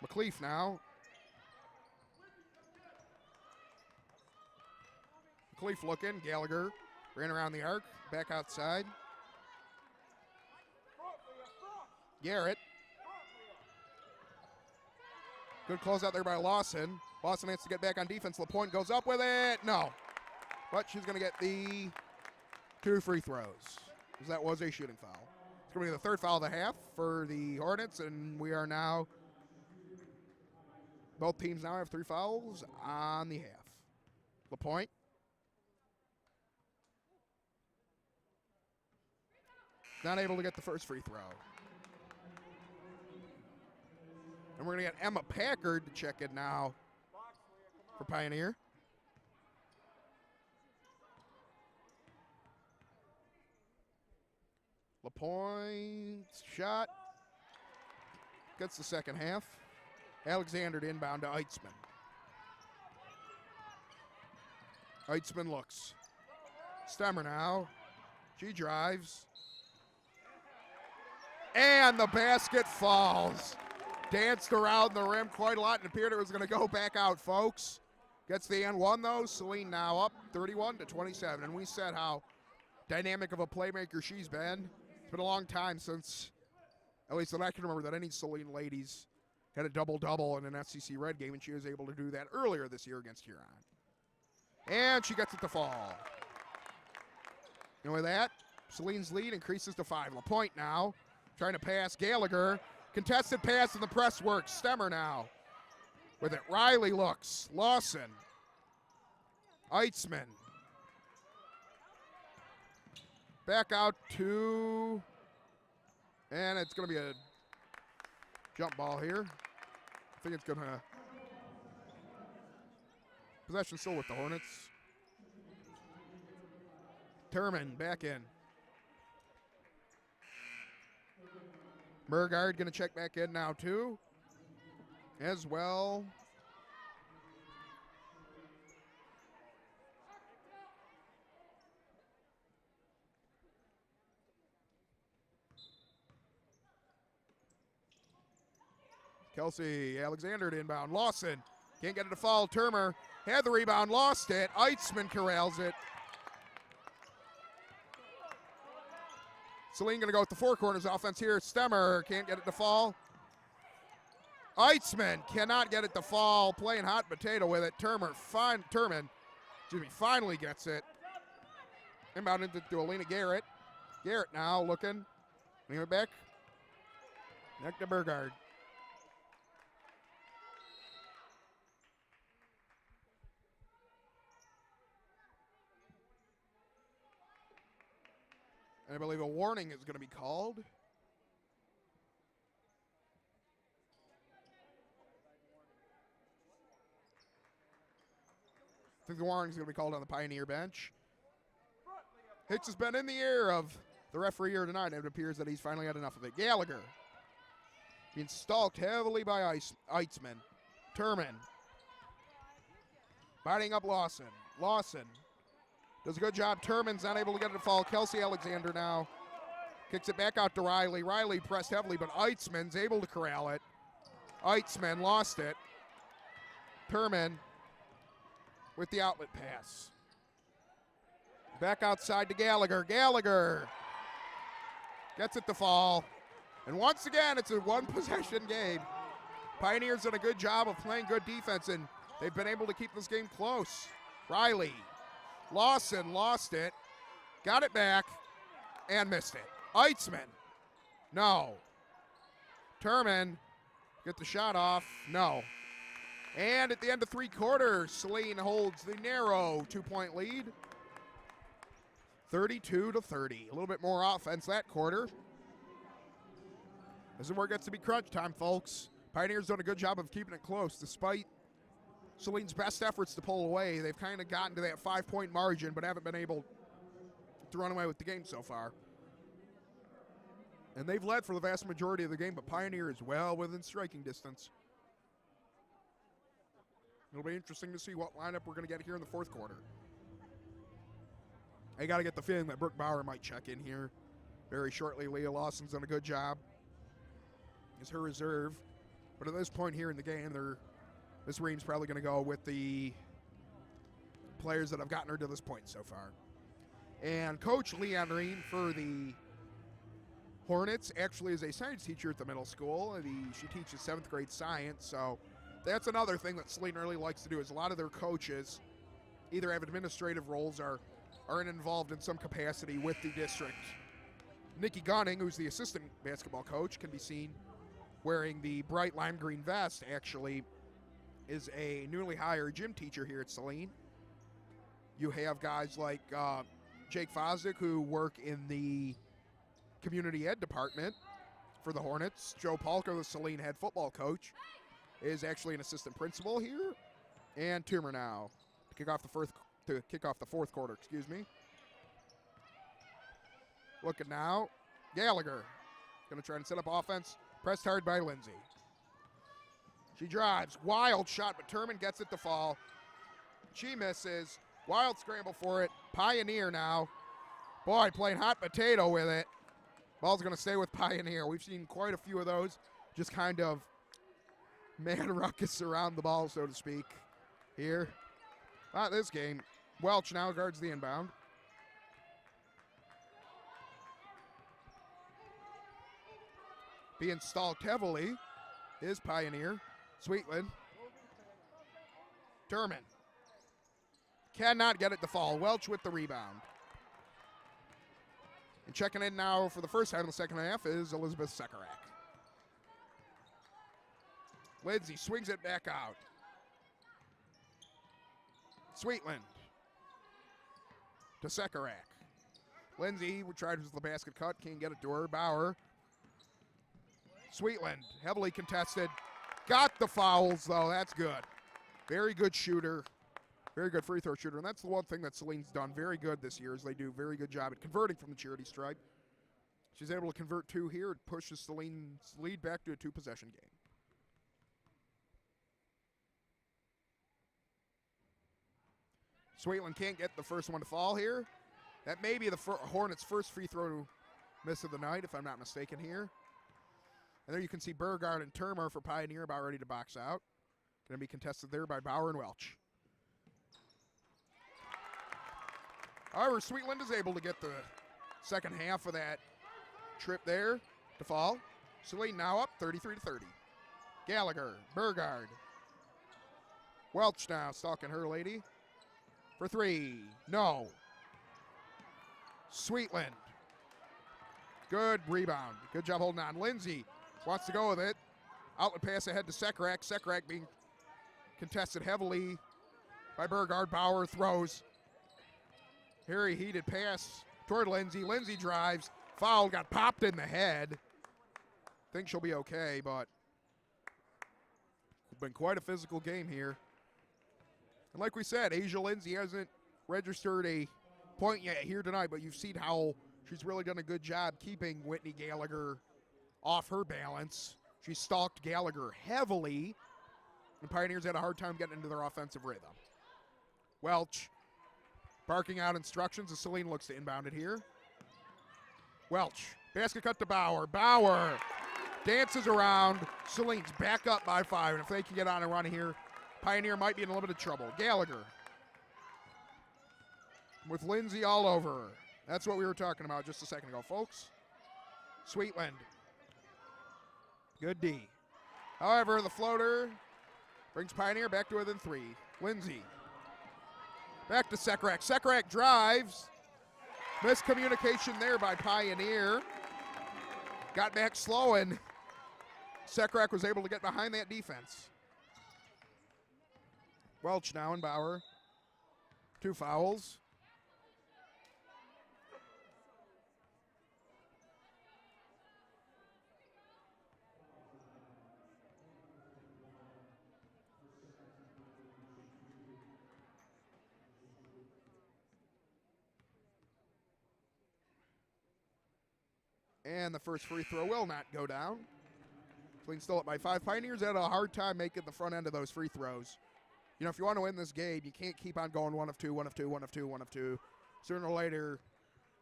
McLeaf now. McLeaf looking. Gallagher ran around the arc, back outside. Garrett. Good closeout there by Lawson. Lawson has to get back on defense. LaPointe goes up with it. No. But she's going to get the 2 free throws, because that was a shooting foul. It's going to be the third foul of the half for the Hornets, and we are now, both teams now have 3 fouls on the half. LaPointe. Not able to get the first free throw. And we're going to get Emma Packard to check in now for Pioneer. LaPointe's shot gets the second half. Alexander to inbound to Eitzman. Eitzman looks. Stemmer now. She drives. And the basket falls. Danced around the rim quite a lot and appeared it was going to go back out, folks. Gets the and one, though. Saline now up 31-27. And we said how dynamic of a playmaker she's been. It's been a long time since, at least that I can remember, that any Saline ladies had a double-double in an SEC Red game, and she was able to do that earlier this year against Huron. And she gets it to fall. And with that, Saline's lead increases to 5. LaPointe now trying to pass Gallagher. Contested pass and the press works. Stemmer now with it. Riley looks. Lawson. Eitzman. Back out to, and it's going to be a jump ball here. I think it's going to, possession still with the Hornets. Turman back in. Burgard going to check back in now, too, as well. Kelsey Alexander to inbound. Lawson can't get it to fall. Turmer had the rebound, lost it. Eitzman corrals it. Saline going to go with the four corners offense here. Stemmer can't get it to fall. Eitzman cannot get it to fall. Playing hot potato with it. Turman finally gets it. Inbound into Alina Garrett. Garrett now looking. Bring it back. Back to Burgard. And I believe a warning is going to be called. I think the warning is going to be called on the Pioneer bench. Hicks has been in the ear of the referee here tonight, and it appears that he's finally had enough of it. Gallagher being stalked heavily by Eitzman. Turman biting up Lawson. Lawson Does a good job. Turman's not able to get it to fall. Kelsey Alexander now kicks it back out to Riley. Riley pressed heavily, but Eitzman's able to corral it. Eitzman lost it. Turman with the outlet pass. Back outside to Gallagher. Gallagher gets it to fall. And once again, it's a one-possession game. Pioneers done a good job of playing good defense, and they've been able to keep this game close. Riley. Lawson lost it. Got it back and missed it. Eitzman. No. Turman. Get the shot off. No. And at the end of 3 quarters, Saline holds the narrow 2-point lead. 32-30. A little bit more offense that quarter. This is where it gets to be crunch time, folks. Pioneers done a good job of keeping it close. Despite Saline's best efforts to pull away, they've kind of gotten to that 5-point margin, but haven't been able to run away with the game so far. And they've led for the vast majority of the game, but Pioneer is well within striking distance. It'll be interesting to see what lineup we're going to get here in the 4th quarter. I got to get the feeling that Brooke Bauer might check in here very shortly. Leah Lawson's done a good job as her reserve. But at this point here in the game, this ream's probably going to go with the players that have gotten her to this point so far. And Coach Leanne Ream for the Hornets actually is a science teacher at the middle school. She teaches 7th grade science, so that's another thing that Saline really likes to do is a lot of their coaches either have administrative roles or are involved in some capacity with the district. Nikki Gunning, who's the assistant basketball coach, can be seen wearing the bright lime green vest, actually is a newly hired gym teacher here at Saline. You have guys like Jake Fosdick, who work in the community ed department for the Hornets. Joe Palka, the Saline head football coach, is actually an assistant principal here. And Toomer now to kick off the 4th quarter, excuse me. Looking now, Gallagher going to try and set up offense. Pressed hard by Lindsay. She drives. Wild shot, but Turman gets it to fall. She misses. Wild scramble for it. Pioneer now. Boy, playing hot potato with it. Ball's going to stay with Pioneer. We've seen quite a few of those. Just kind of mad ruckus around the ball, so to speak, here. Not this game. Welch now guards the inbound. Being stalked heavily is Pioneer. Sweetland. Turman. Cannot get it to fall. Welch with the rebound. And checking in now for the first time in the second half is Elizabeth Sekarak. Lindsay swings it back out. Sweetland to Sekarak. Lindsay tried with the basket cut, can't get it to her. Bauer. Sweetland, heavily contested. Got the fouls, though. That's good. Very good shooter. Very good free throw shooter. And that's the one thing that Saline's done very good this year is they do a very good job at converting from the charity stripe. She's able to convert 2 here. It pushes Saline's lead back to a 2-possession game. Sweetland can't get the first one to fall here. That may be the Hornets' first free throw miss of the night, if I'm not mistaken here. And there you can see Burgard and Turmer for Pioneer about ready to box out. Going to be contested there by Bauer and Welch. However, Sweetland is able to get the second half of that trip there to fall. Saline now up 33-30. Gallagher, Burgard. Welch now stalking her lady. For 3, no. Sweetland. Good rebound. Good job holding on. Lindsay wants to go with it. Outlet pass ahead to Sekarak. Sekarak being contested heavily by Burgard. Bauer throws. Very heated pass toward Lindsay. Lindsay drives. Foul, got popped in the head. Think she'll be okay, but it's been quite a physical game here. And like we said, Asia Lindsay hasn't registered a point yet here tonight, but you've seen how she's really done a good job keeping Whitney Gallagher off her balance. She stalked Gallagher heavily, and Pioneers had a hard time getting into their offensive rhythm. Welch Barking out instructions as Saline looks to inbound it here. Welch, basket cut to Bauer. Bauer dances around. Saline's back up by 5, and if they can get on a run here, Pioneer might be in a little bit of trouble. Gallagher with Lindsay all over her. That's what we were talking about just a second ago, folks. Sweetland. Good D. However, the floater brings Pioneer back to within 3. Lindsay. Back to Sekrak. Sekrak drives. Miscommunication there by Pioneer. Got back slow, and Sekrak was able to get behind that defense. Welch now and Bauer. 2 fouls. And the first free throw will not go down. Saline still up by 5. Pioneers had a hard time making the front end of those free throws. You know, if you want to win this game, you can't keep on going 1 of 2, 1 of 2, 1 of 2, 1 of 2. Sooner or later,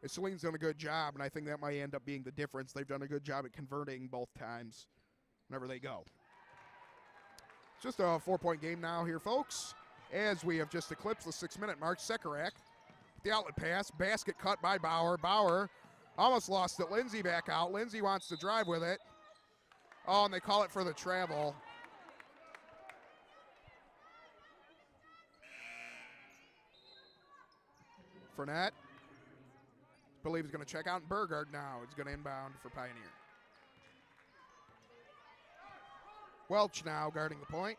Saline's done a good job, and I think that might end up being the difference. They've done a good job at converting both times whenever they go. It's just a 4-point game now here, folks, as we have just eclipsed the 6-minute mark. Sekrak, the outlet pass, basket cut by Bauer. Bauer almost lost it. Lindsay back out. Lindsay wants to drive with it. Oh, and they call it for the travel. Fournette, I believe he's going to check out. Burgard now is going to inbound for Pioneer. Welch now guarding the point.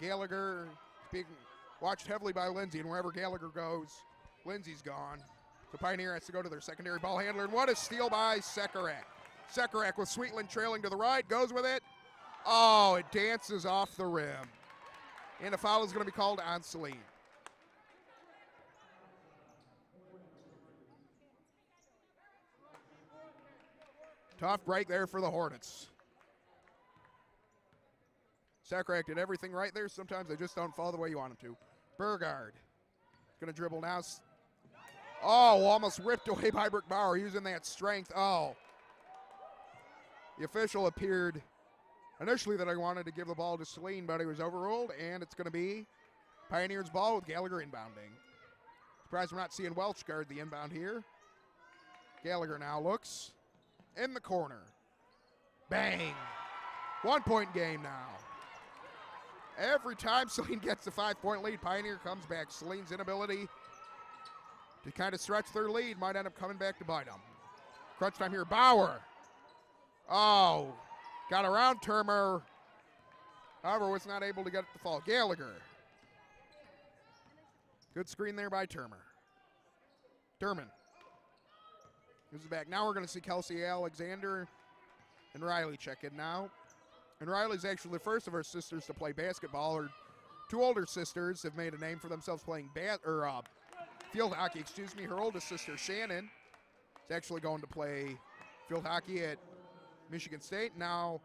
Gallagher being watched heavily by Lindsay, and wherever Gallagher goes, Lindsay's gone. The Pioneer has to go to their secondary ball handler, and what a steal by Sekrak. Sekrak with Sweetland trailing to the right, goes with it. Oh, it dances off the rim. And a foul is going to be called on Saline. Tough break there for the Hornets. Sekrak did everything right there. Sometimes they just don't fall the way you want them to. Burgard going to dribble now. Oh, almost ripped away by Brick Bauer using that strength. Oh. The official appeared initially that I wanted to give the ball to Saline, but he was overruled, and it's going to be Pioneers' ball with Gallagher inbounding. Surprised we're not seeing Welch guard the inbound here. Gallagher now looks in the corner. Bang. 1-point game now. Every time Saline gets the 5-point lead, Pioneer comes back. Saline's inability to kind of stretch their lead might end up coming back to bite them. Crunch time here. Bauer. Oh, got around Termer. However, was not able to get it to fall. Gallagher. Good screen there by Termer. Derman. Gives it back. Now we're going to see Kelsey Alexander and Riley check in now. And Riley's actually the first of her sisters to play basketball. Her 2 older sisters have made a name for themselves playing field hockey. Her oldest sister, Shannon, is actually going to play field hockey at Michigan State. Now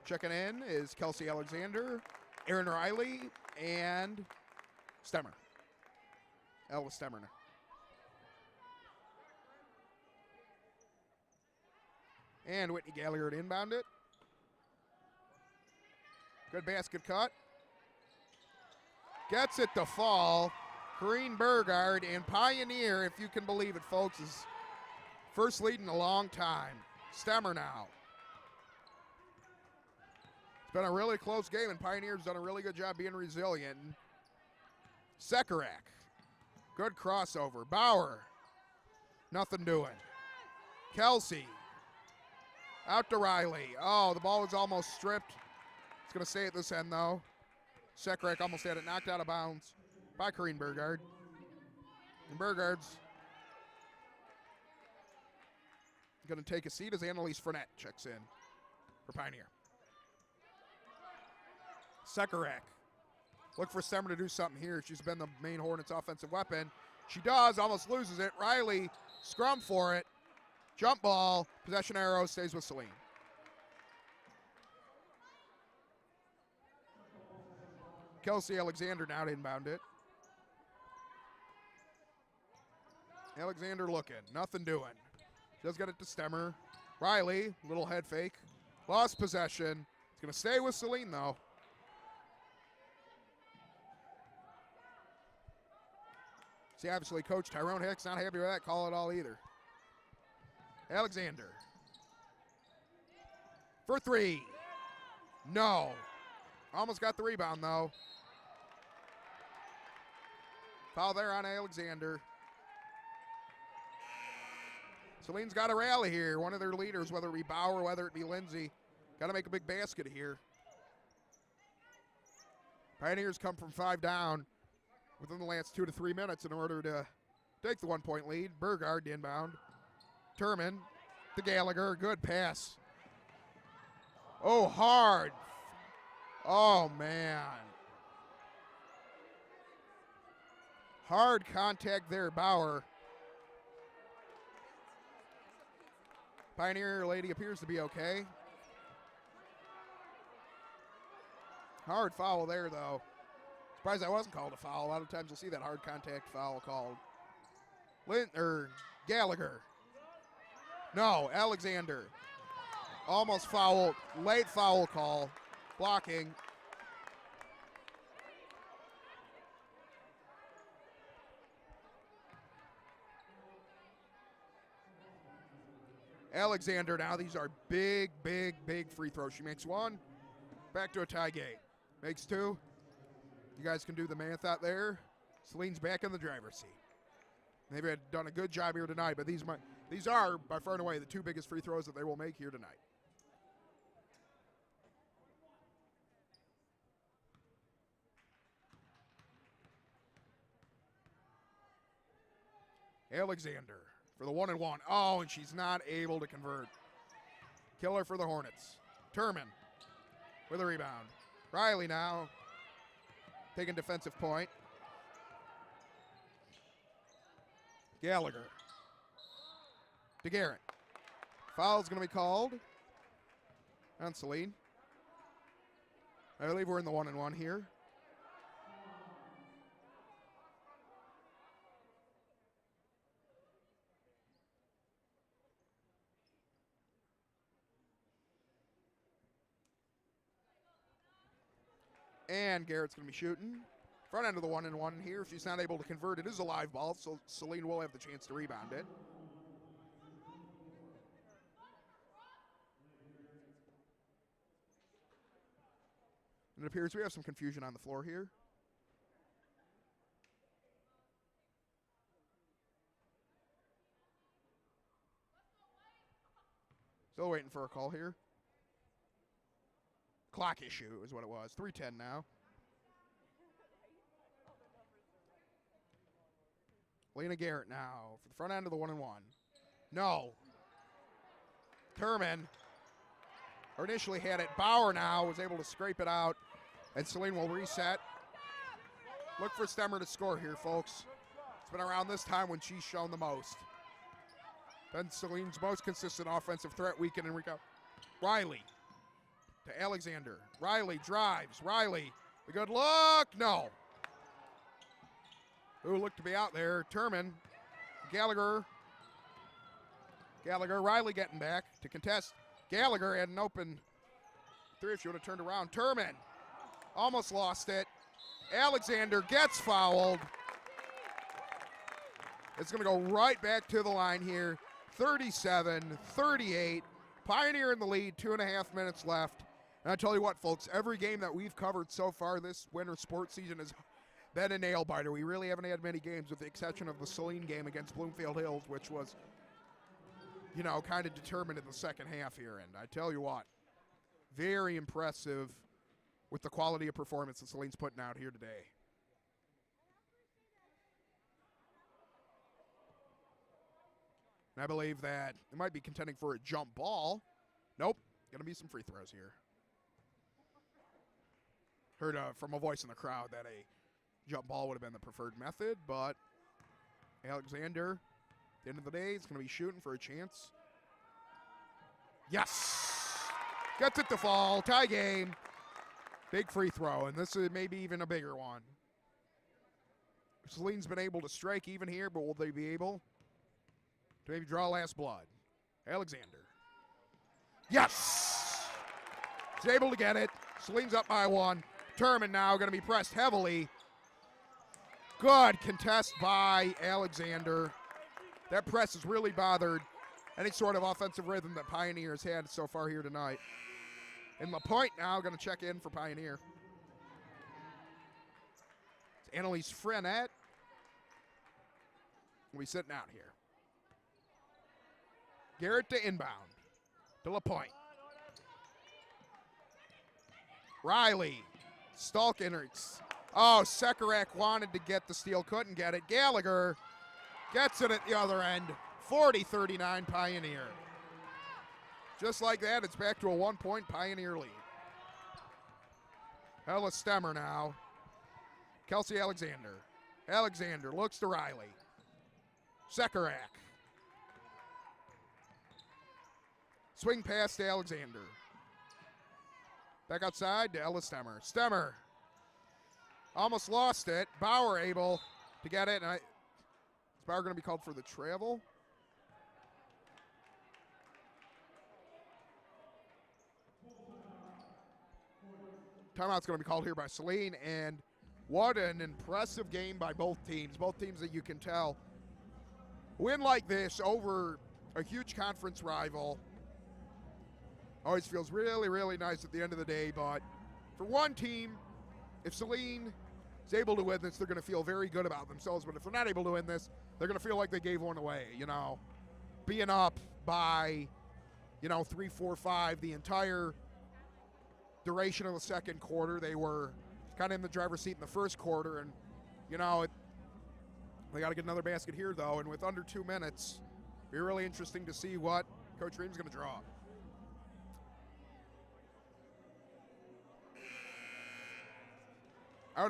checking in is Kelsey Alexander, Aaron Riley, and Stemmer. Ella Stemmer. And Whitney Gallagher to inbound it. Good basket cut. Gets it to fall. Corrine Burgard, and Pioneer, if you can believe it, folks, is first lead in a long time. Stemmer now. It's been a really close game, and Pioneer's done a really good job being resilient. Sekrak. Good crossover. Bauer. Nothing doing. Kelsey. Out to Riley. Oh, the ball was almost stripped. It's going to stay at this end, though. Sekrak almost had it knocked out of bounds by Corrine Burgard. And Burgard's going to take a seat as Annalise Fournette checks in for Pioneer. Sekrak. Look for Stemmer to do something here. She's been the main Hornets offensive weapon. She does, almost loses it. Riley, scrum for it. Jump ball, possession arrow, stays with Saline. Kelsey Alexander now to inbound it. Alexander looking, nothing doing. Just got it to Stemmer. Riley, little head fake. Lost possession. It's going to stay with Saline, though. See, obviously, Coach Tyrone Hicks not happy with that call at all either. Alexander. For three. No. Almost got the rebound, though. Foul there on Alexander. Saline's got to rally here. One of their leaders, whether it be Bauer, whether it be Lindsay, got to make a big basket here. Pioneers come from 5 down within the last 2 to 3 minutes in order to take the 1-point lead. Burgard inbound. Turman to Gallagher. Good pass. Oh, hard. Oh, man. Hard contact there, Bauer. Pioneer lady appears to be okay. Hard foul there, though. Surprised that wasn't called a foul. A lot of times you'll see that hard contact foul called. Gallagher. No, Alexander. Almost fouled. Late foul call. Blocking. Alexander now, these are big, big, big free throws. She makes 1, back to a tie game. Makes 2. You guys can do the math out there. Saline's back in the driver's seat. They've done a good job here tonight, but these are, by far and away, the 2 biggest free throws that they will make here tonight. Alexander for the 1-and-1. Oh, and she's not able to convert. Killer for the Hornets. Turman with a rebound. Riley now taking defensive point. Gallagher to Garrett. Foul's going to be called on Saline. I believe we're in the 1-and-1 here. And Garrett's going to be shooting. Front end of the 1-and-1 here. If she's not able to convert, it is a live ball, so Saline will have the chance to rebound it. And it appears we have some confusion on the floor here. Still waiting for a call here. Clock issue is what it was. 3:10 now. Lena Garrett now for the front end of the 1-and-1. No. Turman initially had it. Bauer now was able to scrape it out, and Saline will reset. Look for Stemmer to score here, folks. It's been around this time when she's shown the most. Been Saline's most consistent offensive threat week in and week out. Riley to Alexander. Riley drives. Riley, the good look. No. Who looked to be out there? Turman. Gallagher. Riley getting back to contest. Gallagher had an open 3 if she would have turned around. Turman almost lost it. Alexander gets fouled. It's going to go right back to the line here. 37-38. Pioneer in the lead, 2.5 minutes left. And I tell you what, folks, every game that we've covered so far this winter sports season has been a nail-biter. We really haven't had many games with the exception of the Saline game against Bloomfield Hills, which was, kind of determined in the second half here. And I tell you what, very impressive with the quality of performance that Saline's putting out here today. And I believe that it might be contending for a jump ball. Nope, going to be some free throws here. Heard from a voice in the crowd that a jump ball would have been the preferred method, but Alexander, at the end of the day, is going to be shooting for a chance. Yes! Gets it to fall. Tie game. Big free throw, and this is maybe even a bigger one. Saline's been able to strike even here, but will they be able to maybe draw last blood. Alexander. Yes! He's able to get it. Saline's up by 1. Turman now going to be pressed heavily. Good contest by Alexander. That press has really bothered any sort of offensive rhythm that Pioneer has had so far here tonight. And LaPointe now going to check in for Pioneer. It's Annalise Frenette. Will be sitting out here. Garrett to inbound. To LaPointe. Riley. Stalkiner. Oh, Sekarak wanted to get the steal, couldn't get it. Gallagher gets it at the other end. 40-39 Pioneer. Just like that, it's back to a 1-point Pioneer lead. Ella Stemmer now. Kelsey Alexander. Alexander looks to Riley. Sekarak. Swing pass to Alexander. Back outside to Ella Stemmer. Stemmer almost lost it. Bauer able to get it. And is Bauer going to be called for the travel? Timeout's going to be called here by Saline. And what an impressive game by both teams. Both teams that you can tell win like this over a huge conference rival always feels really, really nice at the end of the day. But for one team, if Saline is able to win this, they're going to feel very good about themselves. But if they're not able to win this, they're going to feel like they gave one away. You know, being up by, 3, 4, 5 the entire duration of the second quarter. They were kind of in the driver's seat in the first quarter. And, they got to get another basket here, though. And with under 2 minutes, it'll be really interesting to see what Coach Ream's going to draw. I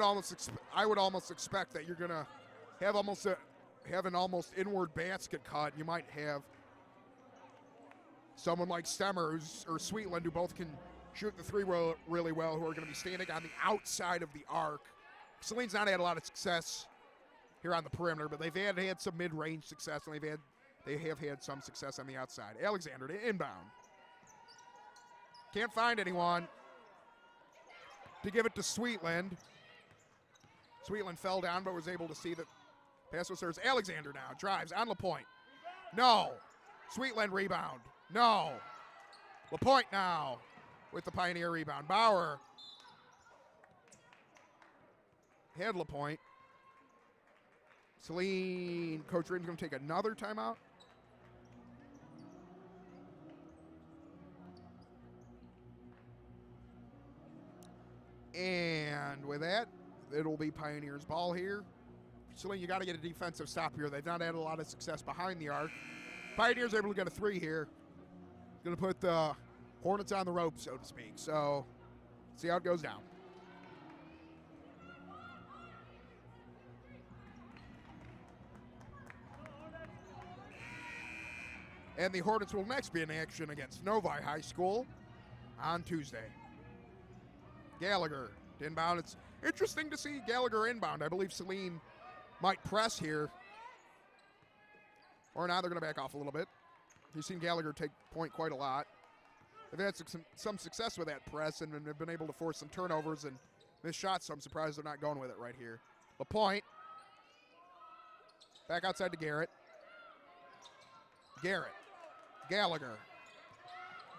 would almost expect that you're going to have an almost inward basket cut. You might have someone like Stemmer or Sweetland, who both can shoot the three really well, who are going to be standing on the outside of the arc. Saline's not had a lot of success here on the perimeter, but they've had some mid-range success, and they have had some success on the outside. Alexander to inbound. Can't find anyone to give it to Sweetland. Sweetland fell down, but was able to see that pass was hers. Alexander now drives on LaPointe. No. Sweetland rebound. No. LaPointe now with the Pioneer rebound. Bauer had LaPointe. Saline, Coach Ream's going to take another timeout. And with that, it'll be Pioneers' ball here. Saline, you got to get a defensive stop here. They've not had a lot of success behind the arc. Pioneers able to get a 3 here. Going to put the Hornets on the rope, so to speak. So, see how it goes down. And the Hornets will next be in action against Novi High School on Tuesday. Gallagher to inbound. It's interesting to see Gallagher inbound. I believe Saline might press here. Or now they're going to back off a little bit. You've seen Gallagher take point quite a lot. They've had some success with that press and have been able to force some turnovers and miss shots, so I'm surprised they're not going with it right here. LaPointe. Back outside to Garrett. Garrett. Gallagher.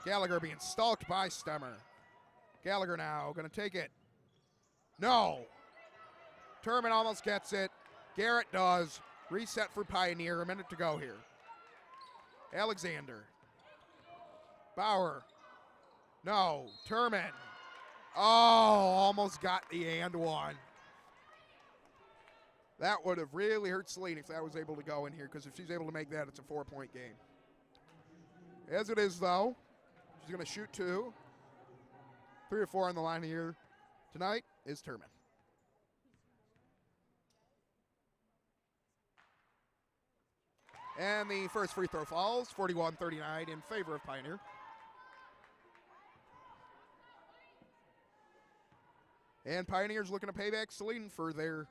Gallagher being stalked by Stemmer. Gallagher now going to take it. No. Turman almost gets it. Garrett does. Reset for Pioneer. A minute to go here. Alexander. Bauer. No. Turman. Oh, almost got the and one. That would have really hurt Saline if that was able to go in here, because if she's able to make that, it's a 4-point game. As it is, though, she's going to shoot 2. 3 or 4 on the line here tonight is Turman. And the first free throw falls, 41-39 in favor of Pioneer. And Pioneer's looking to pay back Saline for their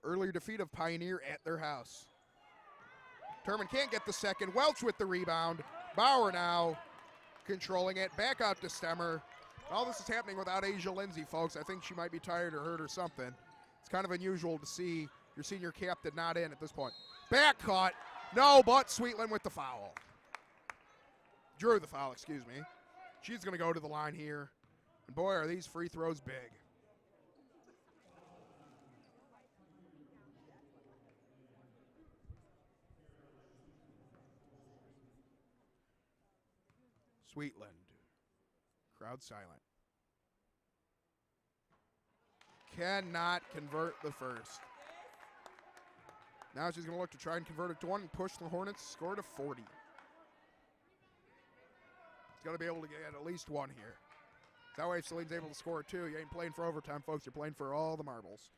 earlier defeat of Pioneer at their house. Kerman can't get the second. Welch with the rebound. Bauer now controlling it. Back out to Stemmer. All this is happening without Asia Lindsay, folks. I think she might be tired or hurt or something. It's kind of unusual to see your senior captain not in at this point. Back cut. No, but Sweetland with the foul. Drew the foul, excuse me. She's going to go to the line here. And boy, are these free throws big. Sweetland. Crowd silent. Cannot convert the first. Now she's going to look to try and convert it to one and push the Hornets score to 40. It's got to be able to get at least one here. That way if Saline's able to score two, you ain't playing for overtime, folks. You're playing for all the marbles.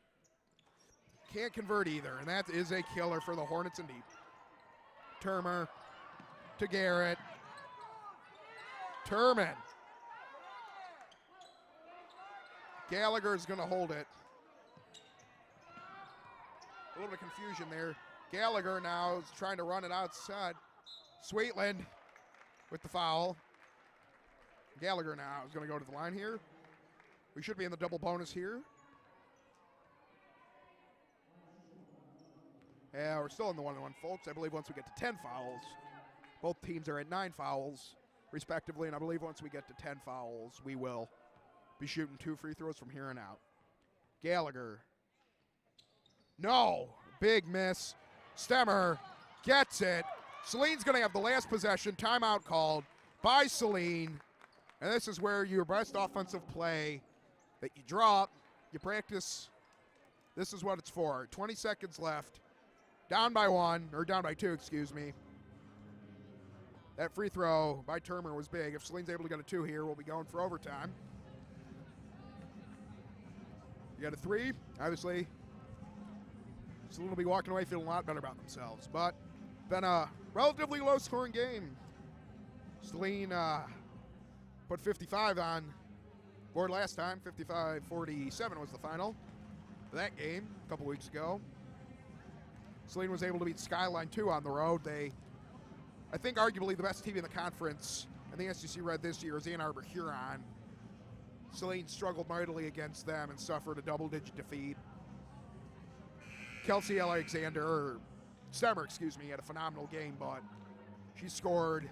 Can't convert either, and that is a killer for the Hornets indeed. Turmer to Garrett. Turman. Gallagher's going to hold it. A little bit of confusion there. Gallagher now is trying to run it outside. Sweetland with the foul. Gallagher now is going to go to the line here. We should be in the double bonus here. Yeah, we're still in the 1-1, folks. I believe once we get to 10 fouls, both teams are at 9 fouls, respectively, and I believe once we get to 10 fouls, we will be shooting 2 free throws from here on out. Gallagher. No. Big miss. Stemmer gets it. Saline's going to have the last possession. Timeout called by Saline. And this is where your best offensive play that you draw up, you practice. This is what it's for. 20 seconds left. Down by 1, or down by 2, excuse me. That free throw by Turmer was big. If Saline's able to get a 2 here, we'll be going for overtime. You got a 3, obviously. Saline will be walking away feeling a lot better about themselves. But been a relatively low-scoring game. Saline put 55 on board last time. 55-47 was the final for that game a couple weeks ago. Saline was able to beat Skyline 2 on the road. I think arguably the best team in the conference in the SEC Red this year is Ann Arbor Huron. Saline struggled mightily against them and suffered a double-digit defeat. Kelsey Alexander, Stemmer, excuse me, had a phenomenal game, but she scored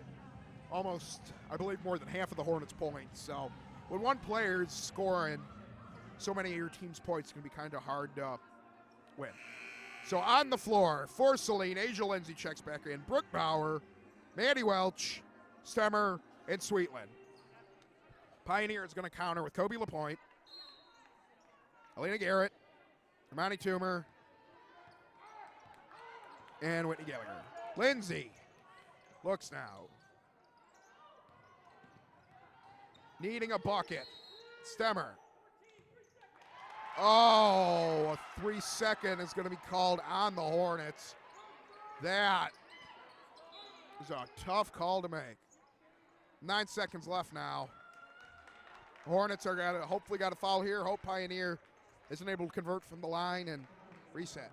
almost, I believe, more than half of the Hornets' points. So when one player's scoring so many of your team's points, it can be kind of hard to win. So on the floor for Saline, Asia Lindsay checks back in. Brooke Bauer, Maddie Welch, Stemmer, and Sweetland. Pioneer is going to counter with Kobe LaPointe, Alina Garrett, Hermione Toomer, and Whitney Gallagher. Lindsay looks now. Needing a bucket. Stemmer. Oh, a 3-second is going to be called on the Hornets. That is a tough call to make. 9 seconds left now. Hornets are hopefully got a foul here. Hope Pioneer isn't able to convert from the line and reset.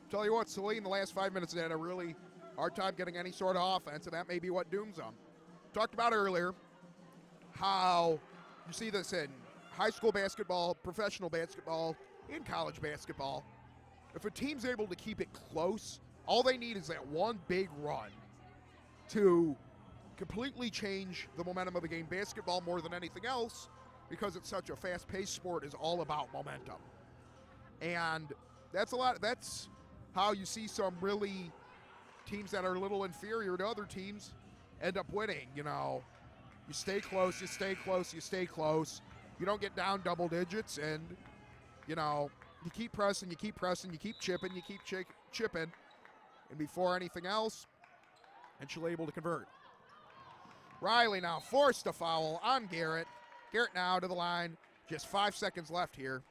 Tell you what, Saline, the last 5 minutes, they had a really hard time getting any sort of offense, and that may be what dooms them. Talked about earlier how you see this in high school basketball, professional basketball, in college basketball. If a team's able to keep it close, all they need is that one big run to completely change the momentum of the game. Basketball, more than anything else, because it's such a fast-paced sport, is all about momentum. And that's how you see some really teams that are a little inferior to other teams end up winning. You know, you stay close, you stay close, you stay close. You don't get down double digits, and, you know, you keep pressing, you keep pressing, you keep chipping, you keep chipping. And before anything else, and she'll able to convert. Riley now forced a foul on Garrett. Garrett now to the line. Just 5 seconds left here.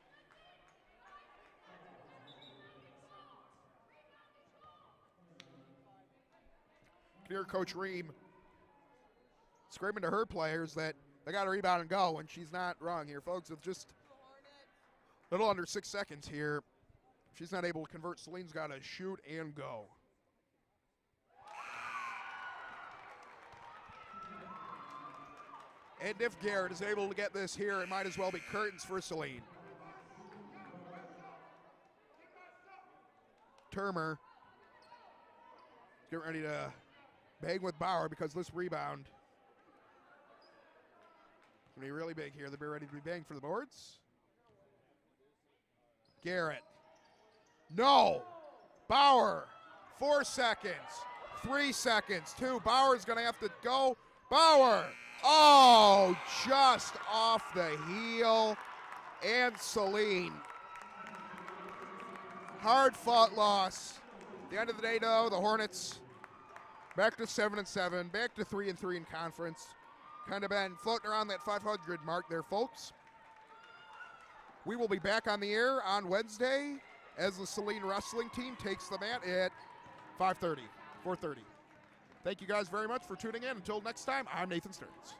Hear Coach Ream screaming to her players that they got to rebound and go, and she's not wrong here, folks. It's just Little under 6 seconds here. If she's not able to convert, Saline's got to shoot and go. And if Garrett is able to get this here, it might as well be curtains for Saline. Termer getting ready to bang with Bauer because this rebound is going to be really big here. They'll be ready to be banged for the boards. Garrett. No. Bauer. 4 seconds. 3 seconds. 2. Bauer's going to have to go. Bauer. Oh, just off the heel. And Saline. Hard-fought loss. At the end of the day, though, the Hornets back to 7-7, back to 3-3 in conference. Kind of been floating around that 500 mark there, folks. We will be back on the air on Wednesday as the Saline wrestling team takes the mat at 4:30. Thank you guys very much for tuning in. Until next time, I'm Nathan Stearns.